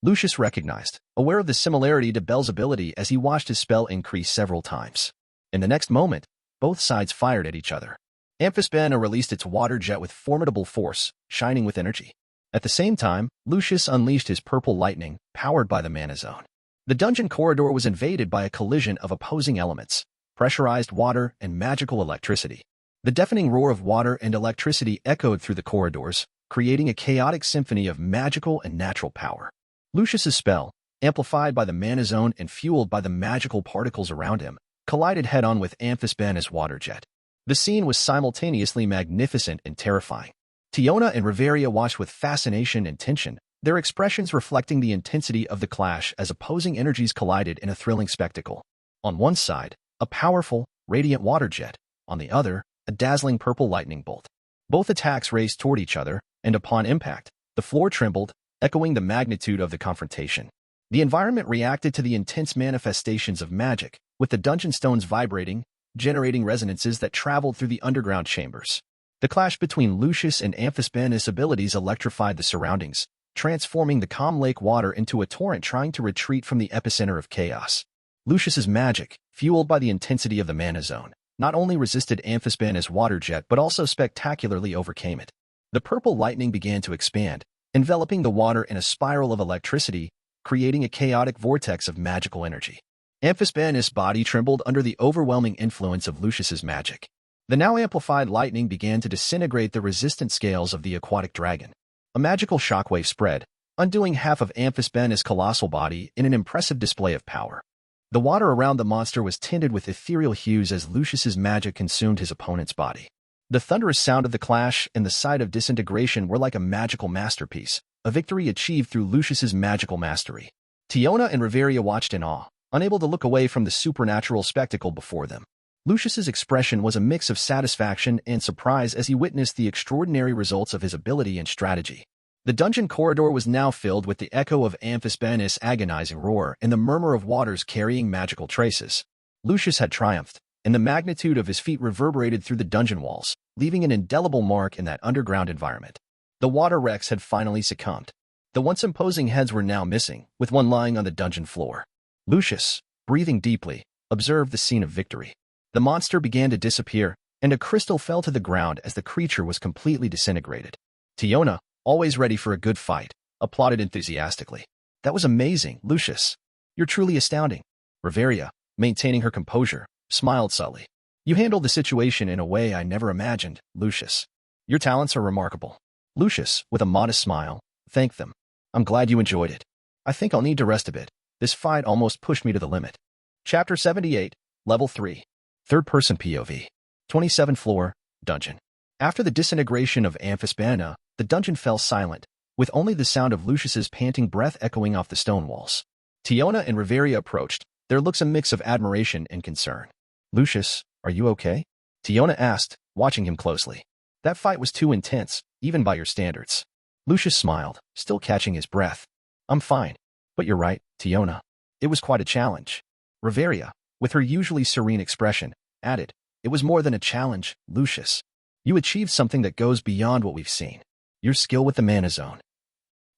Lucius recognized, aware of the similarity to Belle's ability as he watched his spell increase several times. In the next moment, both sides fired at each other. Amphisbaena released its water jet with formidable force, shining with energy. At the same time, Lucius unleashed his purple lightning, powered by the Mana Zone. The dungeon corridor was invaded by a collision of opposing elements, pressurized water and magical electricity. The deafening roar of water and electricity echoed through the corridors, creating a chaotic symphony of magical and natural power. Lucius's spell, amplified by the Mana Zone and fueled by the magical particles around him, collided head-on with Amphisbaena's water jet. The scene was simultaneously magnificent and terrifying. Tiona and Riveria watched with fascination and tension, their expressions reflecting the intensity of the clash as opposing energies collided in a thrilling spectacle. On one side, a powerful, radiant water jet; on the other, a dazzling purple lightning bolt. Both attacks raced toward each other, and upon impact, the floor trembled, echoing the magnitude of the confrontation. The environment reacted to the intense manifestations of magic, with the dungeon stones vibrating, generating resonances that traveled through the underground chambers. The clash between Lucius and Amphisbaena's abilities electrified the surroundings, transforming the calm lake water into a torrent trying to retreat from the epicenter of chaos. Lucius's magic, fueled by the intensity of the Mana Zone, not only resisted Amphisbaena's water jet but also spectacularly overcame it. The purple lightning began to expand, enveloping the water in a spiral of electricity, creating a chaotic vortex of magical energy. Amphisbaena's body trembled under the overwhelming influence of Lucius's magic. The now amplified lightning began to disintegrate the resistant scales of the aquatic dragon. A magical shockwave spread, undoing half of Amphisbaena's colossal body in an impressive display of power. The water around the monster was tinted with ethereal hues as Lucius's magic consumed his opponent's body. The thunderous sound of the clash and the sight of disintegration were like a magical masterpiece, a victory achieved through Lucius's magical mastery. Tiona and Riveria watched in awe, unable to look away from the supernatural spectacle before them. Lucius's expression was a mix of satisfaction and surprise as he witnessed the extraordinary results of his ability and strategy. The dungeon corridor was now filled with the echo of Amphisbaena's agonizing roar and the murmur of waters carrying magical traces. Lucius had triumphed, and the magnitude of his feat reverberated through the dungeon walls, leaving an indelible mark in that underground environment. The water wrecks had finally succumbed. The once imposing heads were now missing, with one lying on the dungeon floor. Lucius, breathing deeply, observed the scene of victory. The monster began to disappear, and a crystal fell to the ground as the creature was completely disintegrated. Tiona, always ready for a good fight, applauded enthusiastically. "That was amazing, Lucius. You're truly astounding." Riveria, maintaining her composure, smiled subtly. "You handled the situation in a way I never imagined, Lucius. Your talents are remarkable." Lucius, with a modest smile, thanked them. "I'm glad you enjoyed it. I think I'll need to rest a bit. This fight almost pushed me to the limit." Chapter 78, Level 3. Third-person POV. 27th floor, dungeon. After the disintegration of Amphisbaena, the dungeon fell silent, with only the sound of Lucius's panting breath echoing off the stone walls. Tiona and Riveria approached, their looks a mix of admiration and concern. "Lucius, are you okay?" Tiona asked, watching him closely. "That fight was too intense, even by your standards." Lucius smiled, still catching his breath. "I'm fine. But you're right, Tiona. It was quite a challenge." Riveria, with her usually serene expression, added, "It was more than a challenge, Lucius. You achieved something that goes beyond what we've seen." Your skill with the mana zone.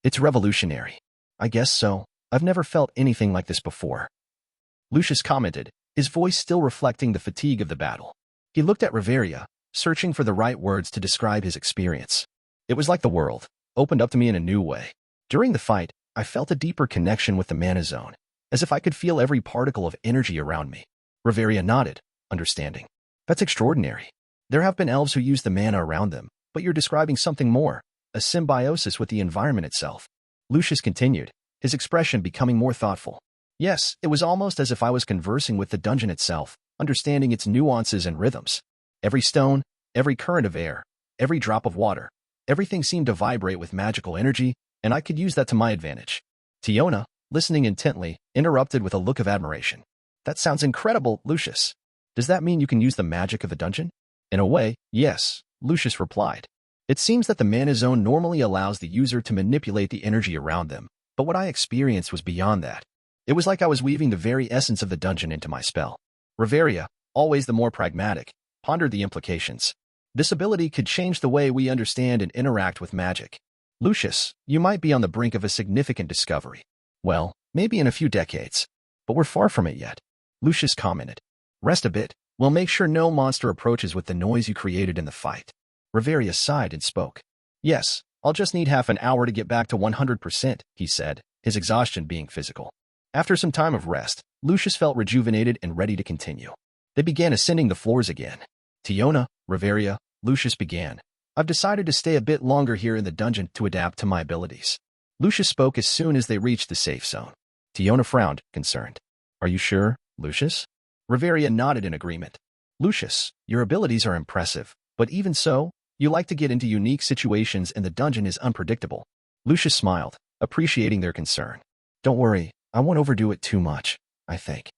It's revolutionary. I guess so. I've never felt anything like this before. Lucius commented, his voice still reflecting the fatigue of the battle. He looked at Riveria, searching for the right words to describe his experience. It was like the world opened up to me in a new way. During the fight, I felt a deeper connection with the mana zone, as if I could feel every particle of energy around me. Riveria nodded, understanding. That's extraordinary. There have been elves who use the mana around them, but you're describing something more, a symbiosis with the environment itself. Lucius continued, his expression becoming more thoughtful. Yes, it was almost as if I was conversing with the dungeon itself, understanding its nuances and rhythms. Every stone, every current of air, every drop of water, everything seemed to vibrate with magical energy, and I could use that to my advantage. Tiona, listening intently, interrupted with a look of admiration. That sounds incredible, Lucius. Does that mean you can use the magic of the dungeon? In a way, yes, Lucius replied. It seems that the mana zone normally allows the user to manipulate the energy around them, but what I experienced was beyond that. It was like I was weaving the very essence of the dungeon into my spell. Riveria, always the more pragmatic, pondered the implications. This ability could change the way we understand and interact with magic. Lucius, you might be on the brink of a significant discovery. Well, maybe in a few decades. But we're far from it yet. Lucius commented. Rest a bit. We'll make sure no monster approaches with the noise you created in the fight. Riveria sighed and spoke. Yes, I'll just need half an hour to get back to 100%, he said, his exhaustion being physical. After some time of rest, Lucius felt rejuvenated and ready to continue. They began ascending the floors again. Tiona, Riveria, Lucius began. I've decided to stay a bit longer here in the dungeon to adapt to my abilities. Lucius spoke as soon as they reached the safe zone. Tiona frowned, concerned. Are you sure, Lucius? Riveria nodded in agreement. Lucius, your abilities are impressive, but even so, you like to get into unique situations and the dungeon is unpredictable. Lucius smiled, appreciating their concern. Don't worry, I won't overdo it too much, I think.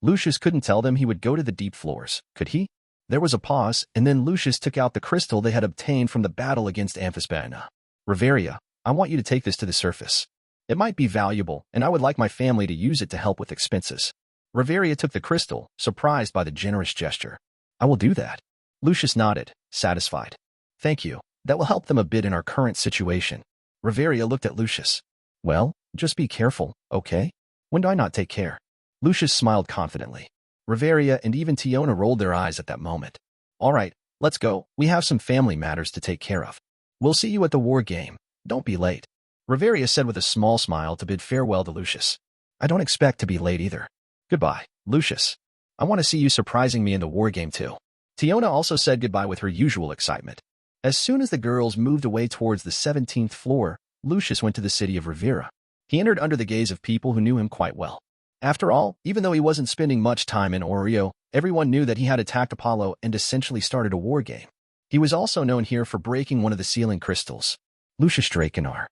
Lucius couldn't tell them he would go to the deep floors, could he? There was a pause, and then Lucius took out the crystal they had obtained from the battle against Amphisbaena. Riveria, I want you to take this to the surface. It might be valuable, and I would like my family to use it to help with expenses. Riveria took the crystal, surprised by the generous gesture. I will do that. Lucius nodded, satisfied. Thank you. That will help them a bit in our current situation. Riveria looked at Lucius. Well, just be careful, okay? When do I not take care? Lucius smiled confidently. Riveria and even Tiona rolled their eyes at that moment. All right, let's go. We have some family matters to take care of. We'll see you at the war game. Don't be late. Riveria said with a small smile to bid farewell to Lucius. I don't expect to be late either. Goodbye, Lucius. I want to see you surprising me in the war game too. Tiona also said goodbye with her usual excitement. As soon as the girls moved away towards the 17th floor, Lucius went to the city of Riveria. He entered under the gaze of people who knew him quite well. After all, even though he wasn't spending much time in Orario, everyone knew that he had attacked Apollo and essentially started a war game. He was also known here for breaking one of the ceiling crystals. Lucius Drakenar.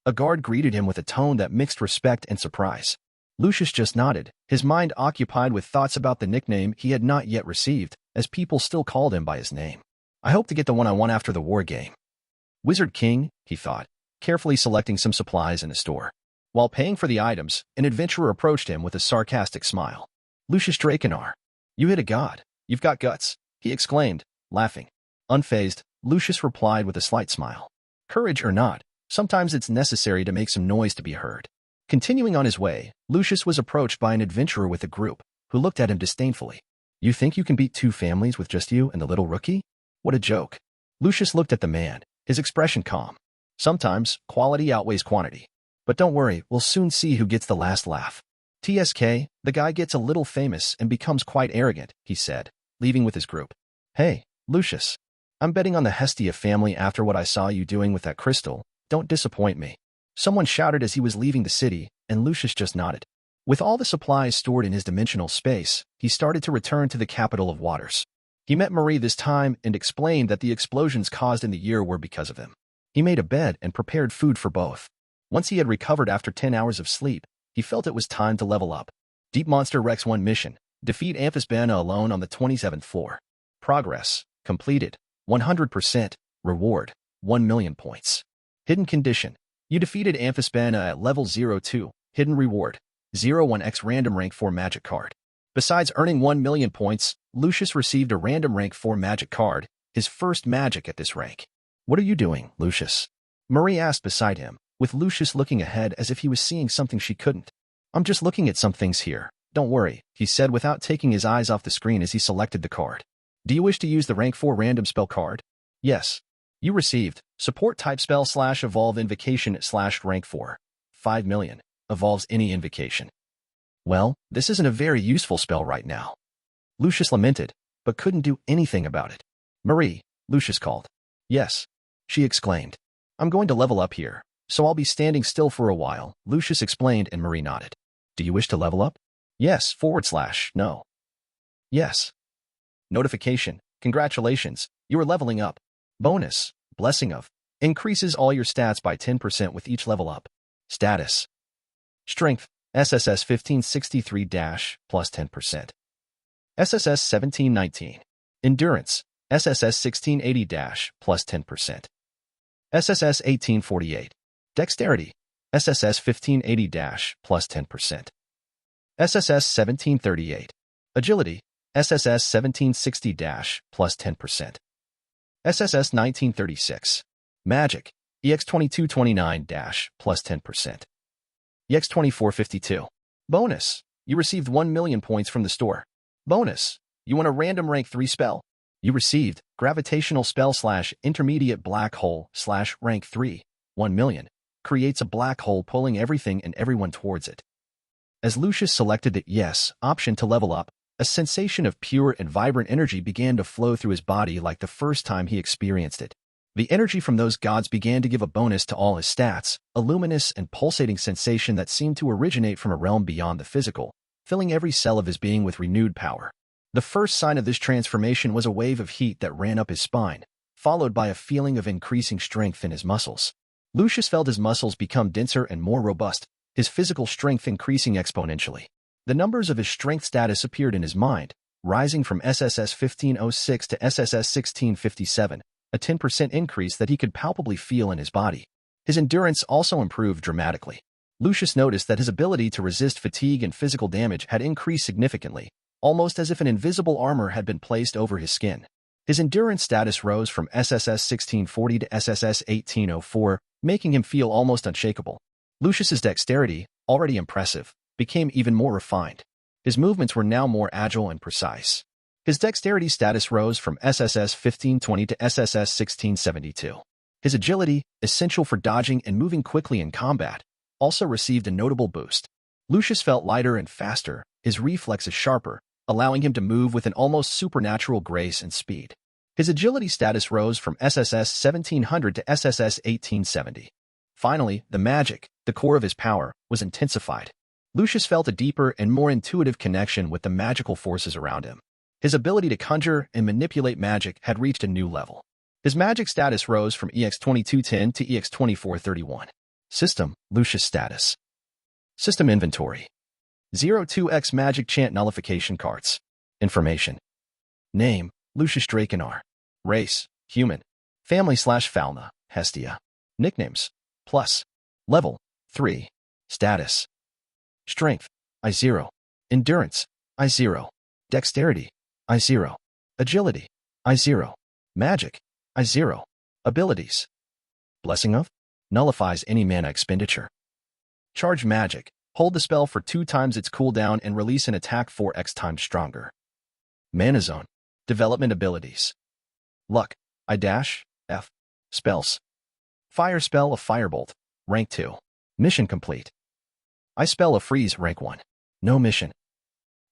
A guard greeted him with a tone that mixed respect and surprise. Lucius just nodded, his mind occupied with thoughts about the nickname he had not yet received, as people still called him by his name. I hope to get the one I want after the war game. Wizard King, he thought, carefully selecting some supplies in a store. While paying for the items, an adventurer approached him with a sarcastic smile. Lucius Drakenar. You hit a god. You've got guts, he exclaimed, laughing. Unfazed, Lucius replied with a slight smile. Courage or not, sometimes it's necessary to make some noise to be heard. Continuing on his way, Lucius was approached by an adventurer with a group, who looked at him disdainfully. You think you can beat 2 families with just you and the little rookie? What a joke. Lucius looked at the man, his expression calm. Sometimes, quality outweighs quantity. But don't worry, we'll soon see who gets the last laugh. TSK, the guy gets a little famous and becomes quite arrogant, he said, leaving with his group. Hey, Lucius. I'm betting on the Hestia family after what I saw you doing with that crystal. Don't disappoint me. Someone shouted as he was leaving the city, and Lucius just nodded. With all the supplies stored in his dimensional space, he started to return to the capital of waters. He met Marie this time and explained that the explosions caused in the year were because of him. He made a bed and prepared food for both. Once he had recovered after 10 hours of sleep, he felt it was time to level up. Deep Monster Rex 1 mission. Defeat Amphisbaena alone on the 27th floor. Progress. Completed. 100%. Reward. 1 million points. Hidden condition. You defeated Amphisbaena at level 02. Hidden reward. 01x random rank 4 magic card. Besides earning 1 million points, Lucius received a random rank 4 magic card, his first magic at this rank. What are you doing, Lucius? Marie asked beside him, with Lucius looking ahead as if he was seeing something she couldn't. I'm just looking at some things here. Don't worry, he said without taking his eyes off the screen as he selected the card. Do you wish to use the rank 4 random spell card? Yes. You received support type spell / evolve invocation / rank 4. 5 million. Evolves any invocation. Well, this isn't a very useful spell right now. Lucius lamented, but couldn't do anything about it. Marie, Lucius called. Yes. She exclaimed. I'm going to level up here, so I'll be standing still for a while, Lucius explained and Marie nodded. Do you wish to level up? Yes, / no. Yes. Notification. Congratulations, you are leveling up. Bonus. Blessing of. Increases all your stats by 10% with each level up. Status. Strength. SSS 1563 + plus 10%. SSS 1719. Endurance. SSS 1680 + plus 10%. SSS 1848. Dexterity. SSS 1580 + plus 10%. SSS 1738. Agility. SSS 1760 + plus 10%. SSS 1936. Magic. EX 2229 + plus 10%. EX 2452. Bonus. You received 1 million points from the store. Bonus. You won a random rank 3 spell. You received gravitational spell / intermediate black hole / rank 3. 1 million. Creates a black hole pulling everything and everyone towards it. As Lucius selected the yes option to level up, a sensation of pure and vibrant energy began to flow through his body like the first time he experienced it. The energy from those gods began to give a bonus to all his stats, a luminous and pulsating sensation that seemed to originate from a realm beyond the physical, filling every cell of his being with renewed power. The first sign of this transformation was a wave of heat that ran up his spine, followed by a feeling of increasing strength in his muscles. Lucius felt his muscles become denser and more robust, his physical strength increasing exponentially. The numbers of his strength status appeared in his mind, rising from SSS 1506 to SSS 1657, a 10% increase that he could palpably feel in his body. His endurance also improved dramatically. Lucius noticed that his ability to resist fatigue and physical damage had increased significantly, almost as if an invisible armor had been placed over his skin. His endurance status rose from SSS 1640 to SSS 1804, making him feel almost unshakable. Lucius's dexterity, already impressive, became even more refined. His movements were now more agile and precise. His dexterity status rose from SSS 1520 to SSS 1672. His agility, essential for dodging and moving quickly in combat, also received a notable boost. Lucius felt lighter and faster, his reflexes sharper, allowing him to move with an almost supernatural grace and speed. His agility status rose from SSS 1700 to SSS 1870. Finally, the magic, the core of his power, was intensified. Lucius felt a deeper and more intuitive connection with the magical forces around him. His ability to conjure and manipulate magic had reached a new level. His magic status rose from EX 2210 to EX 2431. System, Lucius status. System inventory. 02X magic chant nullification cards. Information. Name, Lucius Drakenar. Race, human. Family / fauna, Hestia. Nicknames, plus. Level, 3. Status. Strength, I0. Endurance, I0. Dexterity, I0. Agility, I0. Magic, I0. Abilities. Blessing of. Nullifies any mana expenditure. Charge magic. Hold the spell for 2 times its cooldown and release an attack 4x times stronger. Mana zone. Development abilities. Luck, I-F. Spells. Fire spell of Firebolt, rank 2. Mission complete. I spell of Freeze, rank 1. No mission.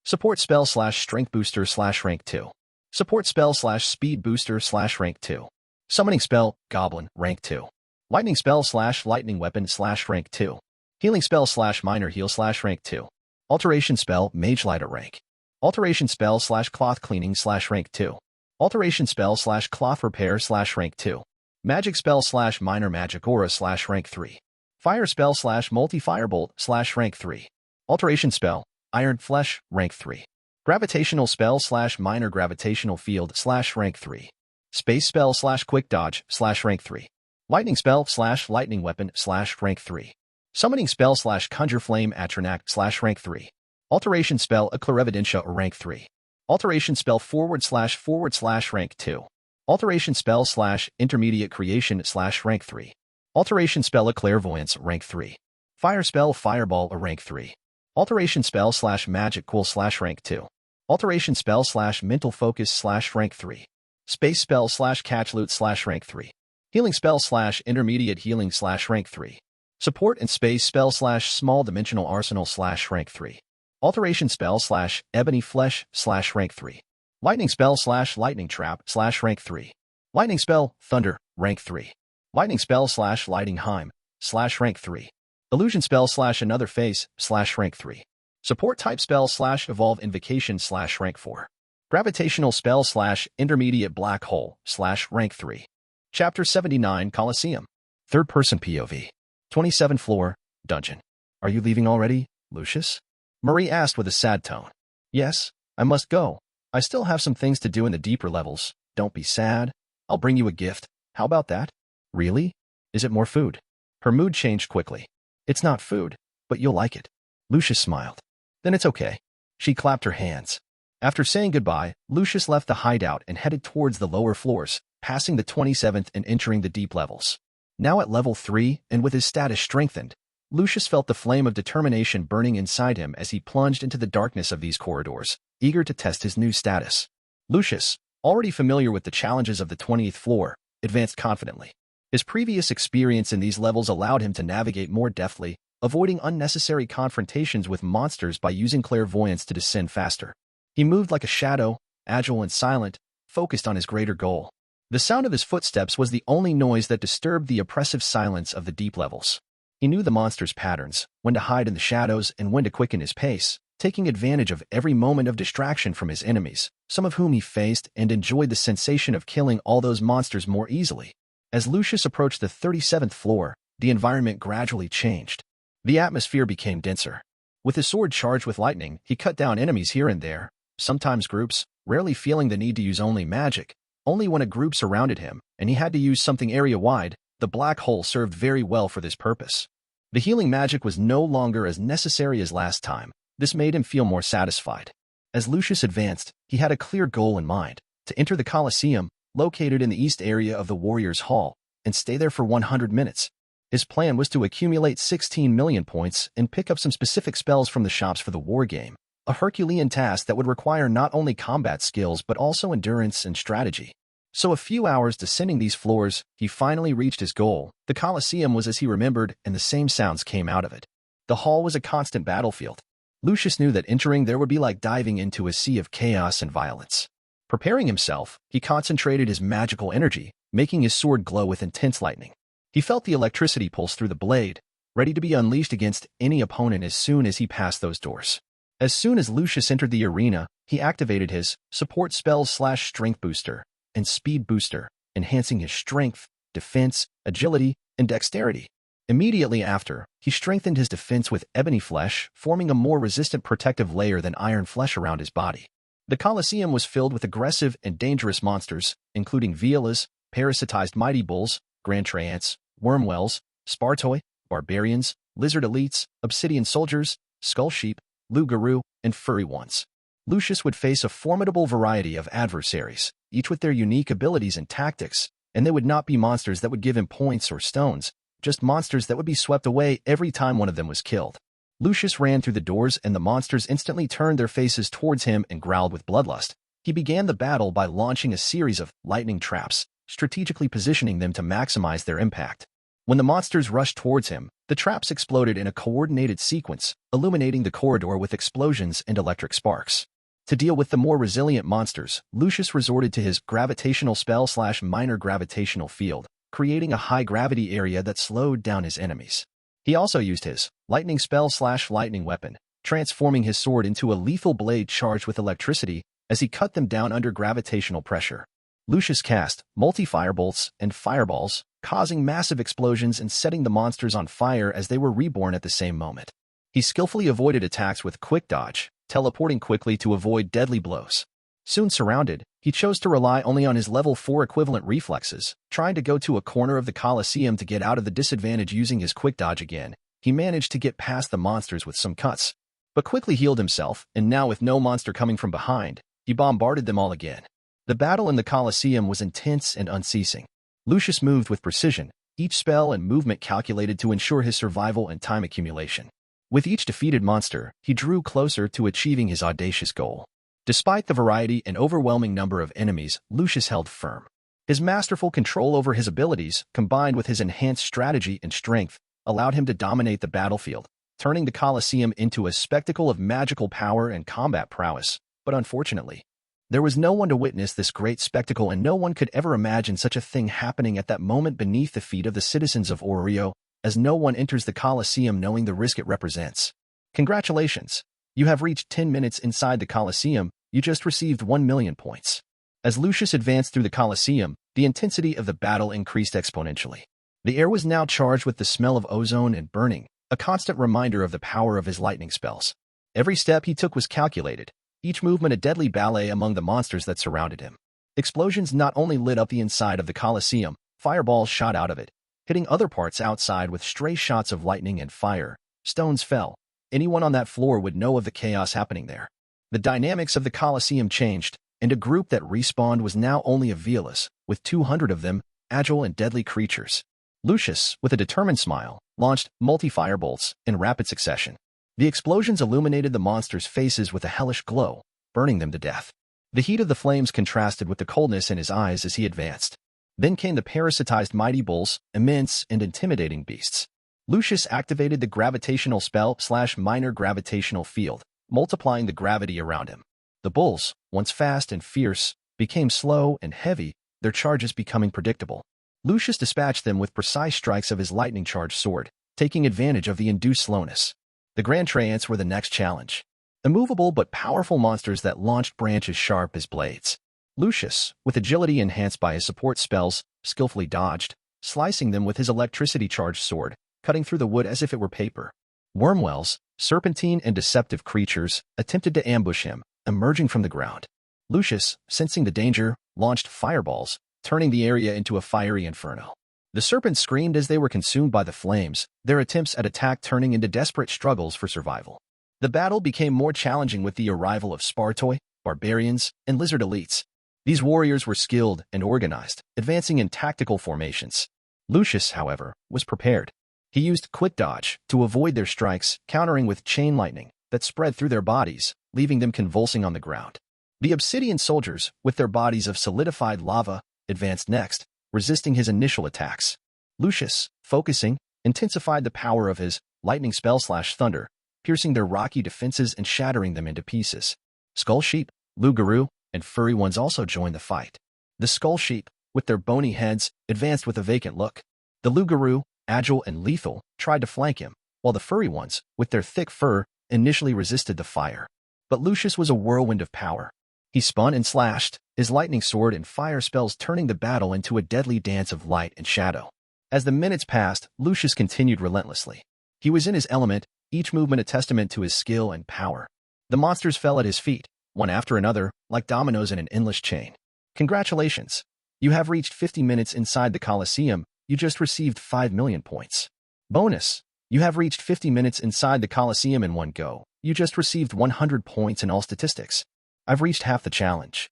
Support spell / strength booster / rank 2. Support spell / speed booster / rank 2. Summoning spell, Goblin, rank 2. Lightning spell / lightning weapon / rank 2. Healing spell / minor heal / rank 2. Alteration spell, Mage Lighter rank. Alteration spell / cloth cleaning / rank 2. Alteration spell / cloth repair / rank 2. Magic spell / minor magic aura / rank 3. Fire spell / multi-firebolt / rank 3. Alteration spell, Iron Flesh, rank 3. Gravitational spell / minor gravitational field / rank 3. Space spell / quick dodge / rank 3. Lightning spell / lightning weapon / rank 3. Summoning spell / conjure flame Atronac / rank 3. Alteration spell Eclair Evidentia rank 3. Alteration spell // rank 2. Alteration spell / intermediate creation / rank 3. Alteration spell clairvoyance rank 3. Fire spell fireball rank 3. Alteration spell / magic cool / rank 2. Alteration spell / mental focus / rank 3. Space spell / catch loot / rank 3. Healing spell / intermediate healing / rank 3. Support and space spell / small dimensional arsenal / rank 3. Alteration spell / ebony flesh / rank 3. Lightning spell / lightning trap / rank 3. Lightning spell thunder rank 3. Lightning spell / lighting heim / rank 3. Illusion spell / another face / rank 3. Support type spell / evolve invocation / rank 4. Gravitational spell / intermediate black hole / rank 3. Chapter 79 Coliseum. Third person POV. 27th floor, dungeon. Are you leaving already, Lucius? Marie asked with a sad tone. Yes, I must go. I still have some things to do in the deeper levels. Don't be sad. I'll bring you a gift. How about that? Really? Is it more food? Her mood changed quickly. It's not food, but you'll like it. Lucius smiled. Then it's okay. She clapped her hands. After saying goodbye, Lucius left the hideout and headed towards the lower floors, passing the 27th and entering the deep levels. Now at level 3, and with his status strengthened, Lucius felt the flame of determination burning inside him as he plunged into the darkness of these corridors, eager to test his new status. Lucius, already familiar with the challenges of the 20th floor, advanced confidently. His previous experience in these levels allowed him to navigate more deftly, avoiding unnecessary confrontations with monsters by using clairvoyance to descend faster. He moved like a shadow, agile and silent, focused on his greater goal. The sound of his footsteps was the only noise that disturbed the oppressive silence of the deep levels. He knew the monster's patterns, when to hide in the shadows and when to quicken his pace, taking advantage of every moment of distraction from his enemies, some of whom he faced and enjoyed the sensation of killing all those monsters more easily. As Lucius approached the 37th floor, the environment gradually changed. The atmosphere became denser. With his sword charged with lightning, he cut down enemies here and there, sometimes groups, rarely feeling the need to use only magic. Only when a group surrounded him, and he had to use something area-wide, the black hole served very well for this purpose. The healing magic was no longer as necessary as last time. This made him feel more satisfied. As Lucius advanced, he had a clear goal in mind, to enter the Coliseum, located in the east area of the Warriors' Hall, and stay there for 100 minutes. His plan was to accumulate 16 million points and pick up some specific spells from the shops for the war game, a Herculean task that would require not only combat skills but also endurance and strategy. So a few hours descending these floors, he finally reached his goal. The Coliseum was as he remembered, and the same sounds came out of it. The hall was a constant battlefield. Lucius knew that entering there would be like diving into a sea of chaos and violence. Preparing himself, he concentrated his magical energy, making his sword glow with intense lightning. He felt the electricity pulse through the blade, ready to be unleashed against any opponent as soon as he passed those doors. As soon as Lucius entered the arena, he activated his support spells / strength booster and speed booster, enhancing his strength, defense, agility, and dexterity. Immediately after, he strengthened his defense with ebony flesh, forming a more resistant protective layer than iron flesh around his body. The Coliseum was filled with aggressive and dangerous monsters, including Violas, parasitized mighty bulls, grand treants, wormwells, Spartoi, barbarians, lizard elites, obsidian soldiers, skull sheep, Lugaru, and furry ones. Lucius would face a formidable variety of adversaries, each with their unique abilities and tactics, and they would not be monsters that would give him points or stones, just monsters that would be swept away every time one of them was killed. Lucius ran through the doors and the monsters instantly turned their faces towards him and growled with bloodlust. He began the battle by launching a series of lightning traps, strategically positioning them to maximize their impact. When the monsters rushed towards him, the traps exploded in a coordinated sequence, illuminating the corridor with explosions and electric sparks. To deal with the more resilient monsters, Lucius resorted to his gravitational spell / minor gravitational field, creating a high-gravity area that slowed down his enemies. He also used his lightning spell / lightning weapon, transforming his sword into a lethal blade charged with electricity as he cut them down under gravitational pressure. Lucius cast multi-firebolts and fireballs, causing massive explosions and setting the monsters on fire as they were reborn at the same moment. He skillfully avoided attacks with quick dodge, teleporting quickly to avoid deadly blows. Soon surrounded, he chose to rely only on his level 4 equivalent reflexes, trying to go to a corner of the Coliseum to get out of the disadvantage using his quick dodge again. He managed to get past the monsters with some cuts, but quickly healed himself, and now with no monster coming from behind, he bombarded them all again. The battle in the Coliseum was intense and unceasing. Lucius moved with precision, each spell and movement calculated to ensure his survival and time accumulation. With each defeated monster, he drew closer to achieving his audacious goal. Despite the variety and overwhelming number of enemies, Lucius held firm. His masterful control over his abilities, combined with his enhanced strategy and strength, allowed him to dominate the battlefield, turning the Coliseum into a spectacle of magical power and combat prowess. But unfortunately, there was no one to witness this great spectacle, and no one could ever imagine such a thing happening at that moment beneath the feet of the citizens of Orario, as no one enters the Coliseum knowing the risk it represents. Congratulations! You have reached 10 minutes inside the Coliseum. You just received 1,000,000 points. As Lucius advanced through the Coliseum, the intensity of the battle increased exponentially. The air was now charged with the smell of ozone and burning, a constant reminder of the power of his lightning spells. Every step he took was calculated, each movement a deadly ballet among the monsters that surrounded him. Explosions not only lit up the inside of the Coliseum, fireballs shot out of it, hitting other parts outside with stray shots of lightning and fire. Stones fell. Anyone on that floor would know of the chaos happening there. The dynamics of the Coliseum changed, and a group that respawned was now only a Violus, with 200 of them, agile and deadly creatures. Lucius, with a determined smile, launched multi-firebolts in rapid succession. The explosions illuminated the monsters' faces with a hellish glow, burning them to death. The heat of the flames contrasted with the coldness in his eyes as he advanced. Then came the parasitized mighty bulls, immense and intimidating beasts. Lucius activated the gravitational spell/minor gravitational field, multiplying the gravity around him. The bulls, once fast and fierce, became slow and heavy, their charges becoming predictable. Lucius dispatched them with precise strikes of his lightning-charged sword, taking advantage of the induced slowness. The Grand Treants were the next challenge. Immovable but powerful monsters that launched branches sharp as blades. Lucius, with agility enhanced by his support spells, skillfully dodged, slicing them with his electricity-charged sword, cutting through the wood as if it were paper. Wormwells, serpentine and deceptive creatures, attempted to ambush him, emerging from the ground. Lucius, sensing the danger, launched fireballs, turning the area into a fiery inferno. The serpents screamed as they were consumed by the flames, their attempts at attack turning into desperate struggles for survival. The battle became more challenging with the arrival of Spartoi, barbarians, and lizard elites. These warriors were skilled and organized, advancing in tactical formations. Lucius, however, was prepared. He used quick dodge to avoid their strikes, countering with chain lightning that spread through their bodies, leaving them convulsing on the ground. The obsidian soldiers, with their bodies of solidified lava, advanced next, resisting his initial attacks. Lucius, focusing, intensified the power of his lightning spell/thunder, piercing their rocky defenses and shattering them into pieces. Skull sheep, loup-garou, and furry ones also joined the fight. The skull sheep, with their bony heads, advanced with a vacant look. The loup-garou, agile and lethal, tried to flank him, while the furry ones, with their thick fur, initially resisted the fire. But Lucius was a whirlwind of power. He spun and slashed, his lightning sword and fire spells turning the battle into a deadly dance of light and shadow. As the minutes passed, Lucius continued relentlessly. He was in his element, each movement a testament to his skill and power. The monsters fell at his feet, one after another, like dominoes in an endless chain. Congratulations! You have reached 50 minutes inside the Coliseum. You just received 5,000,000 points. Bonus! You have reached 50 minutes inside the Coliseum in one go. You just received 100 points in all statistics. I've reached half the challenge.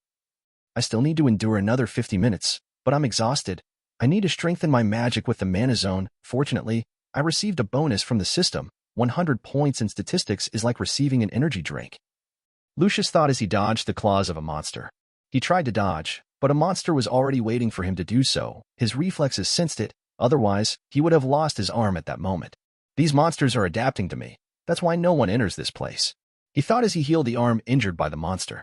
I still need to endure another 50 minutes, but I'm exhausted. I need to strengthen my magic with the mana zone. Fortunately, I received a bonus from the system. 100 points in statistics is like receiving an energy drink. Lucius thought as he dodged the claws of a monster. He tried to dodge, but a monster was already waiting for him to do so. His reflexes sensed it, otherwise, he would have lost his arm at that moment. These monsters are adapting to me. That's why no one enters this place. He thought as he healed the arm injured by the monster.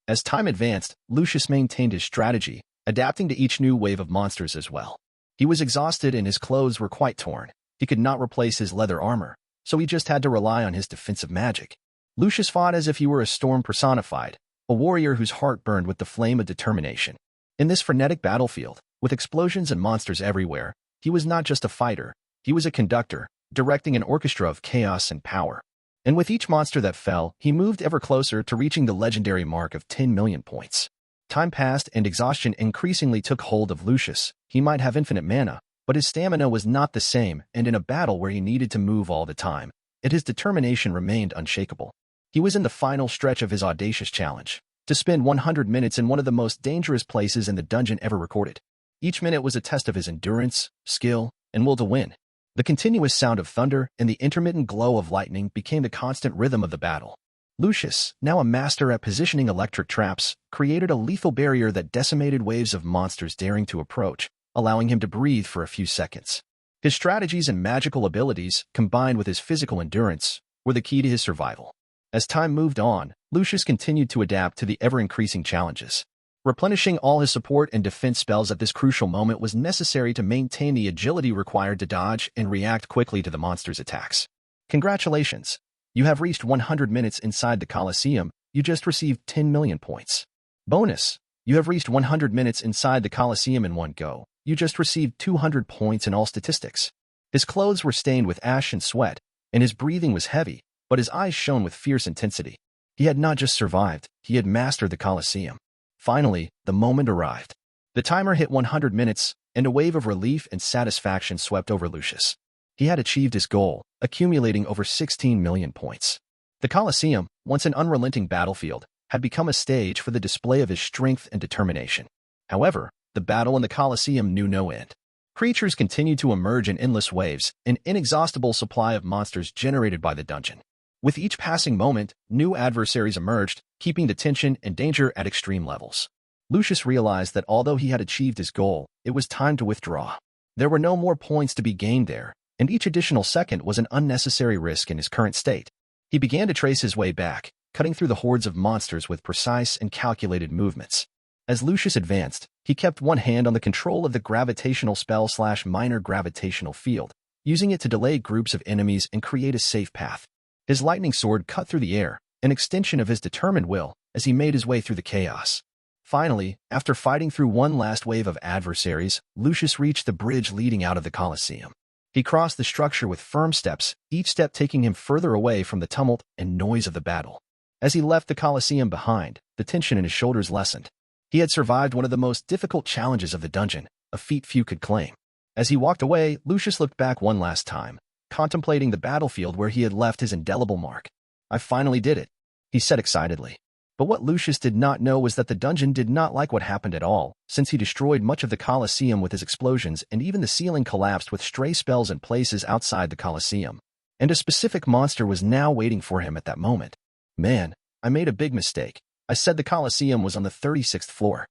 As time advanced, Lucius maintained his strategy, adapting to each new wave of monsters as well. He was exhausted and his clothes were quite torn. He could not replace his leather armor, so he just had to rely on his defensive magic. Lucius fought as if he were a storm personified, a warrior whose heart burned with the flame of determination. In this frenetic battlefield, with explosions and monsters everywhere, he was not just a fighter, he was a conductor, directing an orchestra of chaos and power. And with each monster that fell, he moved ever closer to reaching the legendary mark of 10,000,000 points. Time passed and exhaustion increasingly took hold of Lucius. He might have infinite mana, but his stamina was not the same, and in a battle where he needed to move all the time, his determination remained unshakable. He was in the final stretch of his audacious challenge. to spend 100 minutes in one of the most dangerous places in the dungeon ever recorded. Each minute was a test of his endurance, skill, and will to win. The continuous sound of thunder and the intermittent glow of lightning became the constant rhythm of the battle. Lucius, now a master at positioning electric traps, created a lethal barrier that decimated waves of monsters daring to approach, allowing him to breathe for a few seconds. His strategies and magical abilities, combined with his physical endurance, were the key to his survival. As time moved on, Lucius continued to adapt to the ever-increasing challenges. Replenishing all his support and defense spells at this crucial moment was necessary to maintain the agility required to dodge and react quickly to the monster's attacks. Congratulations! You have reached 100 minutes inside the Coliseum. You just received 10 million points. Bonus! You have reached 100 minutes inside the Coliseum in one go. You just received 200 points in all statistics. His clothes were stained with ash and sweat, and his breathing was heavy, but his eyes shone with fierce intensity. He had not just survived, he had mastered the Coliseum. Finally, the moment arrived. The timer hit 100 minutes, and a wave of relief and satisfaction swept over Lucius. He had achieved his goal, accumulating over 16 million points. The Coliseum, once an unrelenting battlefield, had become a stage for the display of his strength and determination. However, the battle in the Coliseum knew no end. Creatures continued to emerge in endless waves, an inexhaustible supply of monsters generated by the dungeon. With each passing moment, new adversaries emerged, keeping the tension and danger at extreme levels. Lucius realized that although he had achieved his goal, it was time to withdraw. There were no more points to be gained there, and each additional second was an unnecessary risk in his current state. He began to trace his way back, cutting through the hordes of monsters with precise and calculated movements. As Lucius advanced, he kept one hand on the control of the gravitational spell/minor gravitational field, using it to delay groups of enemies and create a safe path. His lightning sword cut through the air, an extension of his determined will, as he made his way through the chaos. Finally, after fighting through one last wave of adversaries, Lucius reached the bridge leading out of the Coliseum. He crossed the structure with firm steps, each step taking him further away from the tumult and noise of the battle. As he left the Coliseum behind, the tension in his shoulders lessened. He had survived one of the most difficult challenges of the dungeon, a feat few could claim. As he walked away, Lucius looked back one last time, contemplating the battlefield where he had left his indelible mark. "I finally did it," he said excitedly. But what Lucius did not know was that the dungeon did not like what happened at all, since he destroyed much of the Coliseum with his explosions, and even the ceiling collapsed with stray spells in places outside the Coliseum. And a specific monster was now waiting for him at that moment. "Man, I made a big mistake. I said the Coliseum was on the 36th floor.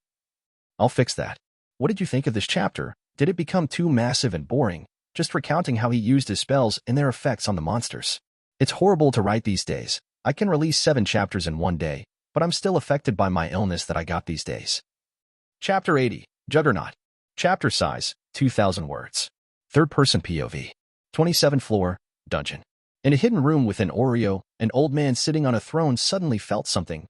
I'll fix that." What did you think of this chapter? Did it become too massive and boring, just recounting how he used his spells and their effects on the monsters? It's horrible to write these days. I can release 7 chapters in one day, but I'm still affected by my illness that I got these days. Chapter 80, Juggernaut. Chapter size, 2,000 words. Third-person POV. 27th floor, dungeon. In a hidden room within Orario, an old man sitting on a throne suddenly felt something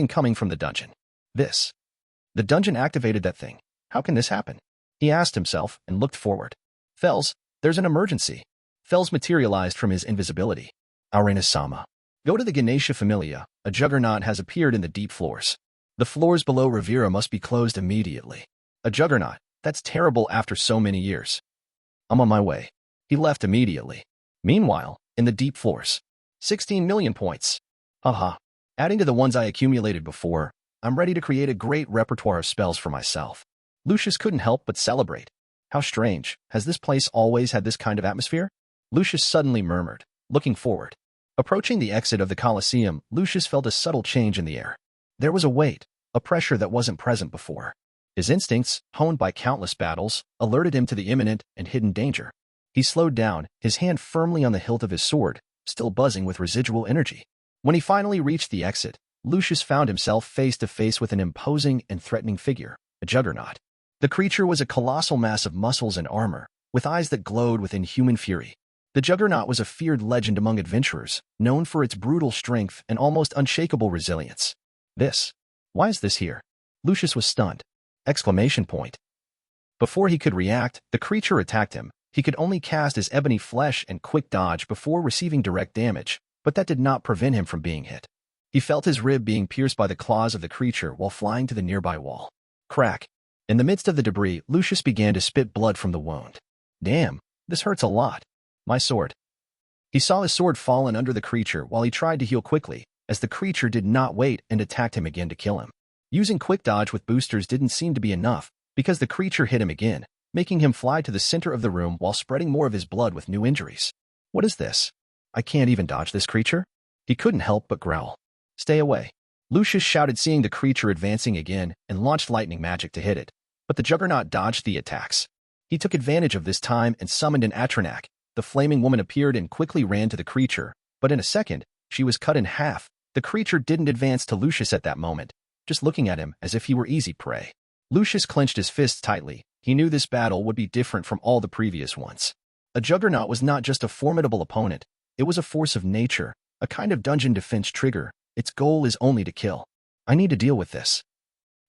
coming from the dungeon. The dungeon activated that thing. How can this happen? He asked himself and looked forward. Fells, there's an emergency. Fells materialized from his invisibility. Arena-sama. Go to the Ganesha Familia. A juggernaut has appeared in the deep floors. The floors below Riveria must be closed immediately. A juggernaut? That's terrible after so many years. I'm on my way. He left immediately. Meanwhile, in the deep floors. 16 million points. Haha. Adding to the ones I accumulated before, I'm ready to create a great repertoire of spells for myself. Lucius couldn't help but celebrate. How strange. Has this place always had this kind of atmosphere? Lucius suddenly murmured, looking forward. Approaching the exit of the Coliseum, Lucius felt a subtle change in the air. There was a weight, a pressure that wasn't present before. His instincts, honed by countless battles, alerted him to the imminent and hidden danger. He slowed down, his hand firmly on the hilt of his sword, still buzzing with residual energy. When he finally reached the exit, Lucius found himself face to face with an imposing and threatening figure, a juggernaut. The creature was a colossal mass of muscles and armor, with eyes that glowed with inhuman fury. The Juggernaut was a feared legend among adventurers, known for its brutal strength and almost unshakable resilience. Why is this here? Lucius was stunned. Exclamation point. Before he could react, the creature attacked him. He could only cast his ebony flesh and quick dodge before receiving direct damage, but that did not prevent him from being hit. He felt his rib being pierced by the claws of the creature while flying to the nearby wall. Crack. In the midst of the debris, Lucius began to spit blood from the wound. Damn, this hurts a lot. My sword. He saw his sword fallen under the creature while he tried to heal quickly, as the creature did not wait and attacked him again to kill him. Using quick dodge with boosters didn't seem to be enough, because the creature hit him again, making him fly to the center of the room while spreading more of his blood with new injuries. What is this? I can't even dodge this creature? He couldn't help but growl. Stay away. Lucius shouted, seeing the creature advancing again, and launched lightning magic to hit it. But the Juggernaut dodged the attacks. He took advantage of this time and summoned an Atronach. The flaming woman appeared and quickly ran to the creature, but in a second, she was cut in half. The creature didn't advance to Lucius at that moment, just looking at him as if he were easy prey. Lucius clenched his fists tightly. He knew this battle would be different from all the previous ones. A Juggernaut was not just a formidable opponent, it was a force of nature, a kind of dungeon defense trigger. Its goal is only to kill. I need to deal with this,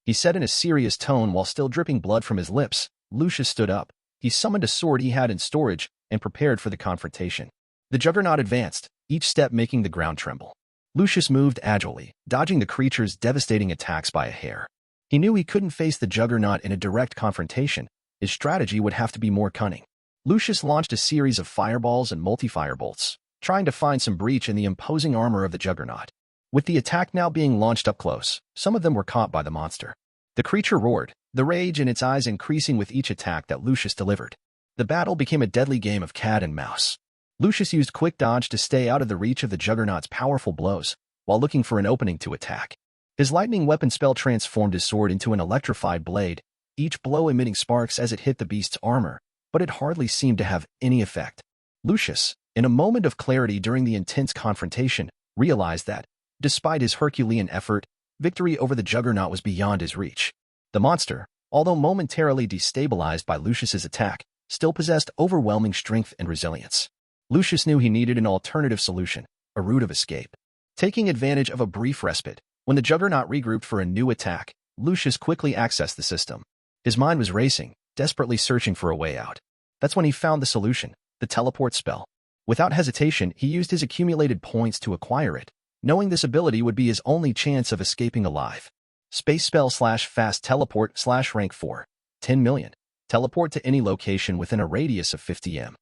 he said in a serious tone while still dripping blood from his lips. Lucius stood up. He summoned a sword he had in storage and prepared for the confrontation. The Juggernaut advanced, each step making the ground tremble. Lucius moved agilely, dodging the creature's devastating attacks by a hair. He knew he couldn't face the Juggernaut in a direct confrontation. His strategy would have to be more cunning. Lucius launched a series of fireballs and multi-firebolts, trying to find some breach in the imposing armor of the Juggernaut. With the attack now being launched up close, some of them were caught by the monster. The creature roared, the rage in its eyes increasing with each attack that Lucius delivered. The battle became a deadly game of cat and mouse. Lucius used quick dodge to stay out of the reach of the Juggernaut's powerful blows, while looking for an opening to attack. His lightning weapon spell transformed his sword into an electrified blade, each blow emitting sparks as it hit the beast's armor, but it hardly seemed to have any effect. Lucius, in a moment of clarity during the intense confrontation, realized that, despite his Herculean effort, victory over the Juggernaut was beyond his reach. The monster, although momentarily destabilized by Lucius's attack, still possessed overwhelming strength and resilience. Lucius knew he needed an alternative solution, a route of escape. Taking advantage of a brief respite, when the Juggernaut regrouped for a new attack, Lucius quickly accessed the system. His mind was racing, desperately searching for a way out. That's when he found the solution, the teleport spell. Without hesitation, he used his accumulated points to acquire it, knowing this ability would be his only chance of escaping alive. Space spell /fast teleport /rank 4. 10 million. Teleport to any location within a radius of 50 m.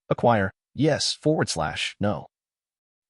Acquire, yes / no.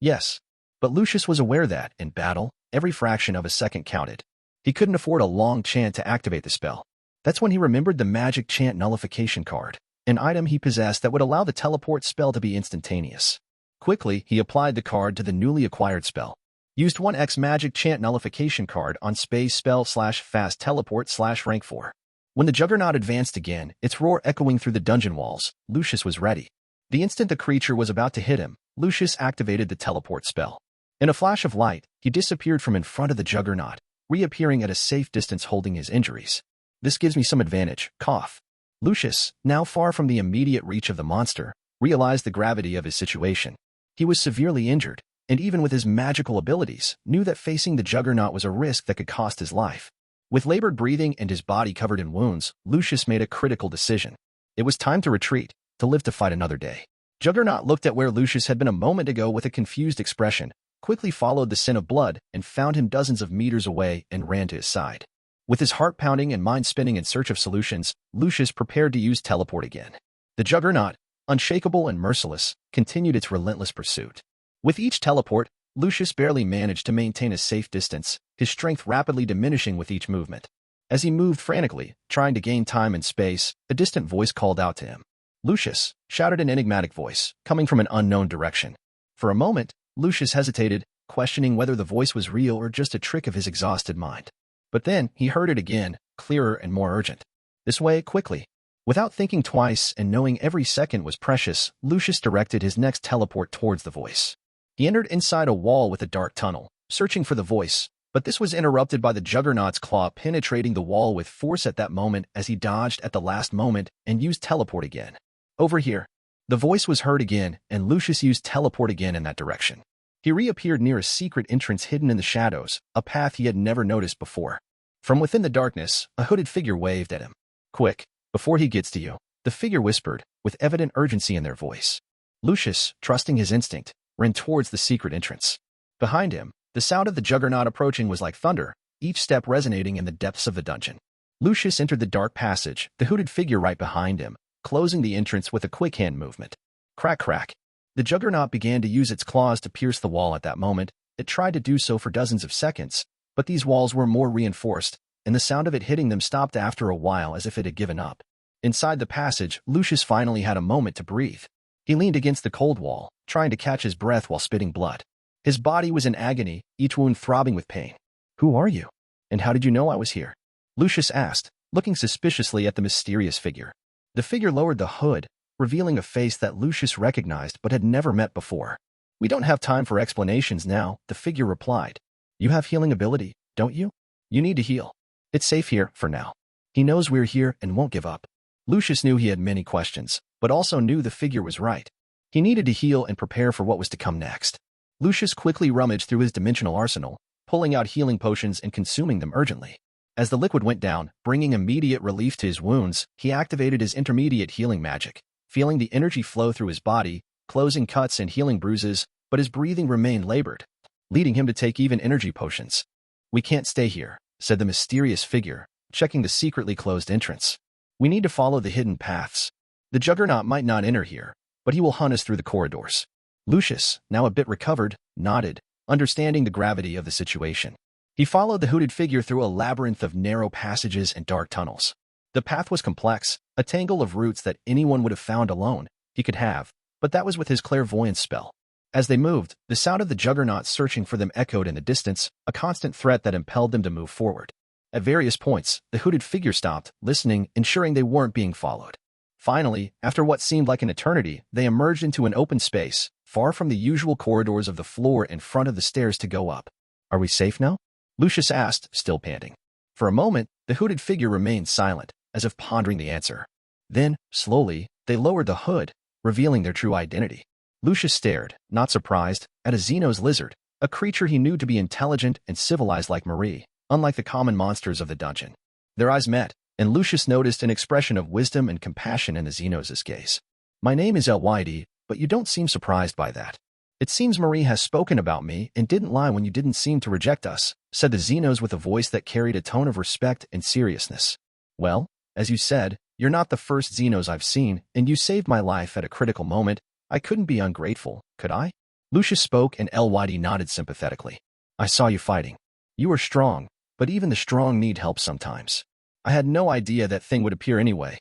Yes. But Lucius was aware that, in battle, every fraction of a second counted. He couldn't afford a long chant to activate the spell. That's when he remembered the magic chant nullification card, an item he possessed that would allow the teleport spell to be instantaneous. Quickly, he applied the card to the newly acquired spell. Used 1x magic chant nullification card on space spell /fast teleport /rank 4. When the Juggernaut advanced again, its roar echoing through the dungeon walls, Lucius was ready. The instant the creature was about to hit him, Lucius activated the teleport spell. In a flash of light, he disappeared from in front of the Juggernaut, reappearing at a safe distance holding his injuries. This gives me some advantage, cough. Lucius, now far from the immediate reach of the monster, realized the gravity of his situation. He was severely injured, and even with his magical abilities, knew that facing the Juggernaut was a risk that could cost his life. With labored breathing and his body covered in wounds, Lucius made a critical decision. It was time to retreat, to live to fight another day. Juggernaut looked at where Lucius had been a moment ago with a confused expression, quickly followed the scent of blood, and found him dozens of meters away and ran to his side. With his heart pounding and mind spinning in search of solutions, Lucius prepared to use teleport again. The Juggernaut, unshakable and merciless, continued its relentless pursuit. With each teleport, Lucius barely managed to maintain a safe distance, his strength rapidly diminishing with each movement. As he moved frantically, trying to gain time and space, a distant voice called out to him. Lucius, shouted an enigmatic voice, coming from an unknown direction. For a moment, Lucius hesitated, questioning whether the voice was real or just a trick of his exhausted mind. But then, he heard it again, clearer and more urgent. This way, quickly. Without thinking twice and knowing every second was precious, Lucius directed his next teleport towards the voice. He entered inside a wall with a dark tunnel, searching for the voice, but this was interrupted by the Juggernaut's claw penetrating the wall with force at that moment as he dodged at the last moment and used teleport again. Over here. The voice was heard again, and Lucius used teleport again in that direction. He reappeared near a secret entrance hidden in the shadows, a path he had never noticed before. From within the darkness, a hooded figure waved at him. Quick, before he gets to you, the figure whispered, with evident urgency in their voice. Lucius, trusting his instinct, ran towards the secret entrance. Behind him, the sound of the Juggernaut approaching was like thunder, each step resonating in the depths of the dungeon. Lucius entered the dark passage, the hooded figure right behind him, closing the entrance with a quick hand movement. Crack, crack. The Juggernaut began to use its claws to pierce the wall at that moment, It tried to do so for dozens of seconds, but these walls were more reinforced, and the sound of it hitting them stopped after a while as if it had given up. Inside the passage, Lucius finally had a moment to breathe. He leaned against the cold wall, trying to catch his breath while spitting blood. His body was in agony, each wound throbbing with pain. "Who are you? And how did you know I was here?" Lucius asked, looking suspiciously at the mysterious figure. The figure lowered the hood, revealing a face that Lucius recognized but had never met before. "We don't have time for explanations now," the figure replied. "You have healing ability, don't you? You need to heal. It's safe here, for now." He knows we're here and won't give up. Lucius knew he had many questions, but also knew the figure was right. He needed to heal and prepare for what was to come next. Lucius quickly rummaged through his dimensional arsenal, pulling out healing potions and consuming them urgently. As the liquid went down, bringing immediate relief to his wounds, he activated his intermediate healing magic, feeling the energy flow through his body, closing cuts and healing bruises, but his breathing remained labored, leading him to take even energy potions. "We can't stay here," said the mysterious figure, checking the secretly closed entrance. "We need to follow the hidden paths. The Juggernaut might not enter here, but he will hunt us through the corridors." Lucius, now a bit recovered, nodded, understanding the gravity of the situation. He followed the hooded figure through a labyrinth of narrow passages and dark tunnels. The path was complex, a tangle of routes that anyone would have found alone. He could have, but that was with his clairvoyance spell. As they moved, the sound of the Juggernaut searching for them echoed in the distance, a constant threat that impelled them to move forward. At various points, the hooded figure stopped, listening, ensuring they weren't being followed. Finally, after what seemed like an eternity, they emerged into an open space, far from the usual corridors of the floor in front of the stairs to go up. "Are we safe now?" Lucius asked, still panting. For a moment, the hooded figure remained silent, as if pondering the answer. Then, slowly, they lowered the hood, revealing their true identity. Lucius stared, not surprised, at a Xenos lizard, a creature he knew to be intelligent and civilized like Marie, unlike the common monsters of the dungeon. Their eyes met, and Lucius noticed an expression of wisdom and compassion in the Xenos' gaze. "My name is LYD, but you don't seem surprised by that. It seems Marie has spoken about me and didn't lie when you didn't seem to reject us," said the Xenos with a voice that carried a tone of respect and seriousness. "Well, as you said, you're not the first Xenos I've seen, and you saved my life at a critical moment. I couldn't be ungrateful, could I?" Lucius spoke and LYD nodded sympathetically. "I saw you fighting. You were strong, but even the strong need help sometimes. I had no idea that thing would appear anyway.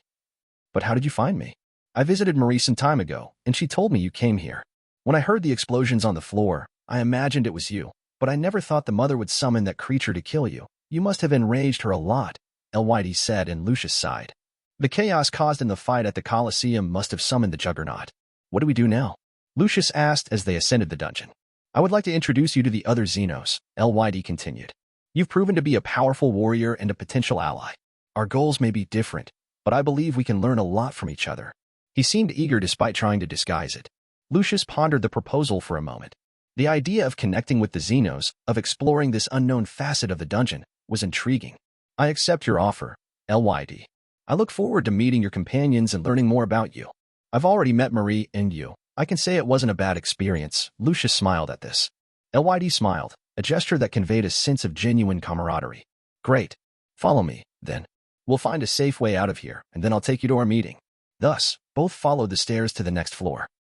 But how did you find me?" "I visited Marie some time ago, and she told me you came here. When I heard the explosions on the floor, I imagined it was you, but I never thought the mother would summon that creature to kill you. You must have enraged her a lot," LYD said, and Lucius sighed. "The chaos caused in the fight at the Coliseum must have summoned the Juggernaut. What do we do now?" Lucius asked as they ascended the dungeon. "I would like to introduce you to the other Xenos," LYD continued. "You've proven to be a powerful warrior and a potential ally. Our goals may be different, but I believe we can learn a lot from each other." He seemed eager despite trying to disguise it. Lucius pondered the proposal for a moment. The idea of connecting with the Xenos, of exploring this unknown facet of the dungeon, was intriguing. "I accept your offer, LYD. I look forward to meeting your companions and learning more about you. I've already met Marie and you. I can say it wasn't a bad experience." Lucius smiled at this. LYD smiled, a gesture that conveyed a sense of genuine camaraderie. "Great. Follow me, then. We'll find a safe way out of here, and then I'll take you to our meeting." Thus, both followed the stairs to the next floor.